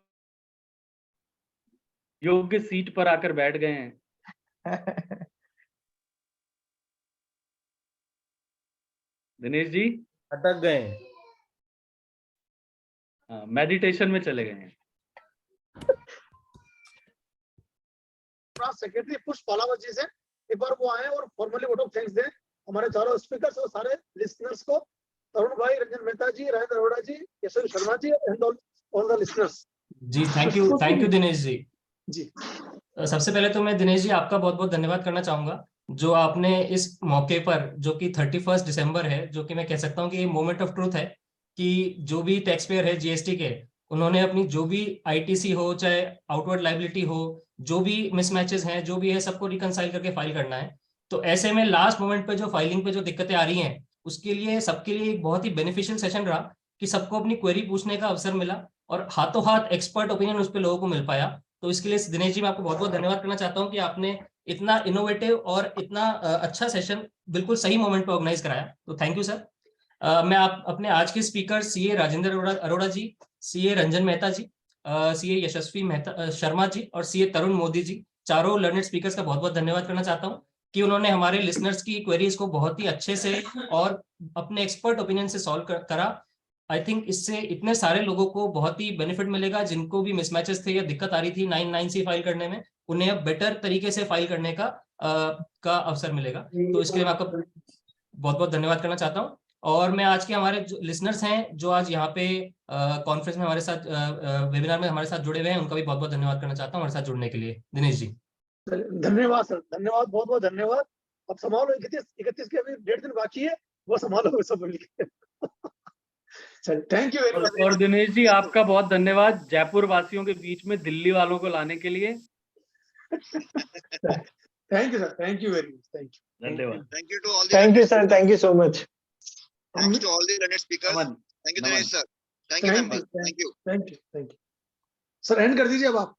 S4: योग्य सीट पर आकर बैठ गए हैं. दिनेश जी
S5: अटक गए हैं.
S4: हाँ, मेडिटेशन में चले गए हैं.
S20: सेक्रेटरी पुष्प पालावत जी से एक बार वो आए और फॉर्मली वोट ऑफ थैंक्स दें हमारे चारों स्पीकर्स और सारे लिसनर्स को, तरुण भाई, Ranjan Mehta ji, Rajendra Arora ji, Yashwant Sharma ji and all the listeners.
S21: जी थैंक यू दिनेश जी.
S20: जी
S21: सबसे पहले तो मैं दिनेश जी आपका बहुत बहुत धन्यवाद करना चाहूंगा जो आपने इस मौके पर, जो कि 31 दिसंबर है, जो कि मैं कह सकता हूं कि ये मोमेंट ऑफ ट्रूथ है कि जो भी टैक्स पेयर है जीएसटी के, उन्होंने अपनी जो भी आईटीसी हो चाहे आउटवर्ड लाइबिलिटी हो, जो भी मिसमैचेस हैं, जो भी है, सबको रिकंसाइल करके फाइल करना है. तो ऐसे में लास्ट मोमेंट पे जो फाइलिंग पे जो दिक्कतें आ रही हैं, उसके लिए सबके लिए एक बहुत ही बेनिफिशियल सेशन रहा कि सबको अपनी क्वेरी पूछने का अवसर मिला और हाथों हाथ एक्सपर्ट ओपिनियन उस पर लोगों को मिल पाया. तो इसके लिए दिनेश जी मैं आपको बहुत बहुत धन्यवाद करना चाहता हूँ कि आपने इतना इनोवेटिव और इतना अच्छा सेशन बिल्कुल सही मोमेंट पर ऑर्गेनाइज कराया. तो थैंक यू सर. मैं अपने आज के स्पीकर सीए राजेंद्र अरोड़ा जी, सीए रंजन मेहता जी, सीए यशस्वी मेहता शर्मा जी और सीए तरुण मोदी जी, चारों लर्नेड स्पीकर्स का बहुत बहुत धन्यवाद करना चाहता हूं कि उन्होंने हमारे लिसनर्स की क्वेरीज को बहुत ही अच्छे से और अपने एक्सपर्ट ओपिनियन से सॉल्व करा. आई थिंक इससे इतने सारे लोगों को बहुत ही बेनिफिट मिलेगा जिनको भी मिसमैचेस थे या दिक्कत आ रही थी 9(9)C फाइल करने में, उन्हें अब बेटर तरीके से फाइल करने का अवसर मिलेगा. तो इसके लिए मैं आपका बहुत बहुत धन्यवाद करना चाहता हूँ. और मैं आज के हमारे लिसनर्स हैं जो आज यहाँ पे कॉन्फ्रेंस में हमारे साथ वेबिनार में हमारे साथ जुड़े हुए हैं, उनका भी बहुत बहुत धन्यवाद करना चाहता हूँ हमारे साथ जुड़ने के लिए. दिनेश जी
S20: धन्यवाद सर, धन्यवाद, बहुत बहुत धन्यवाद. अब संभालो, 31 के अभी 1.5 दिन बाकी है, वो संभालो सब मिलके. Thank you very much.
S4: और दिनेश जी आपका बहुत धन्यवाद जयपुर वासियों के बीच में दिल्ली वालों को लाने के लिए.
S20: Thank you sir, thank you very much, thank you.
S5: धन्यवाद।
S1: Thank you to all the
S6: Thank you,
S1: learned
S6: sir.
S1: speakers.
S6: Thank you so much.
S1: Thanks to all the learned speakers.
S5: Naman
S1: Thank you,
S5: Naman
S1: Dinesh sir. Thank you,
S20: thank
S1: members.
S20: You,
S1: Thank you.
S20: Thank you, thank you. Sir and कर दीजिए अब आप।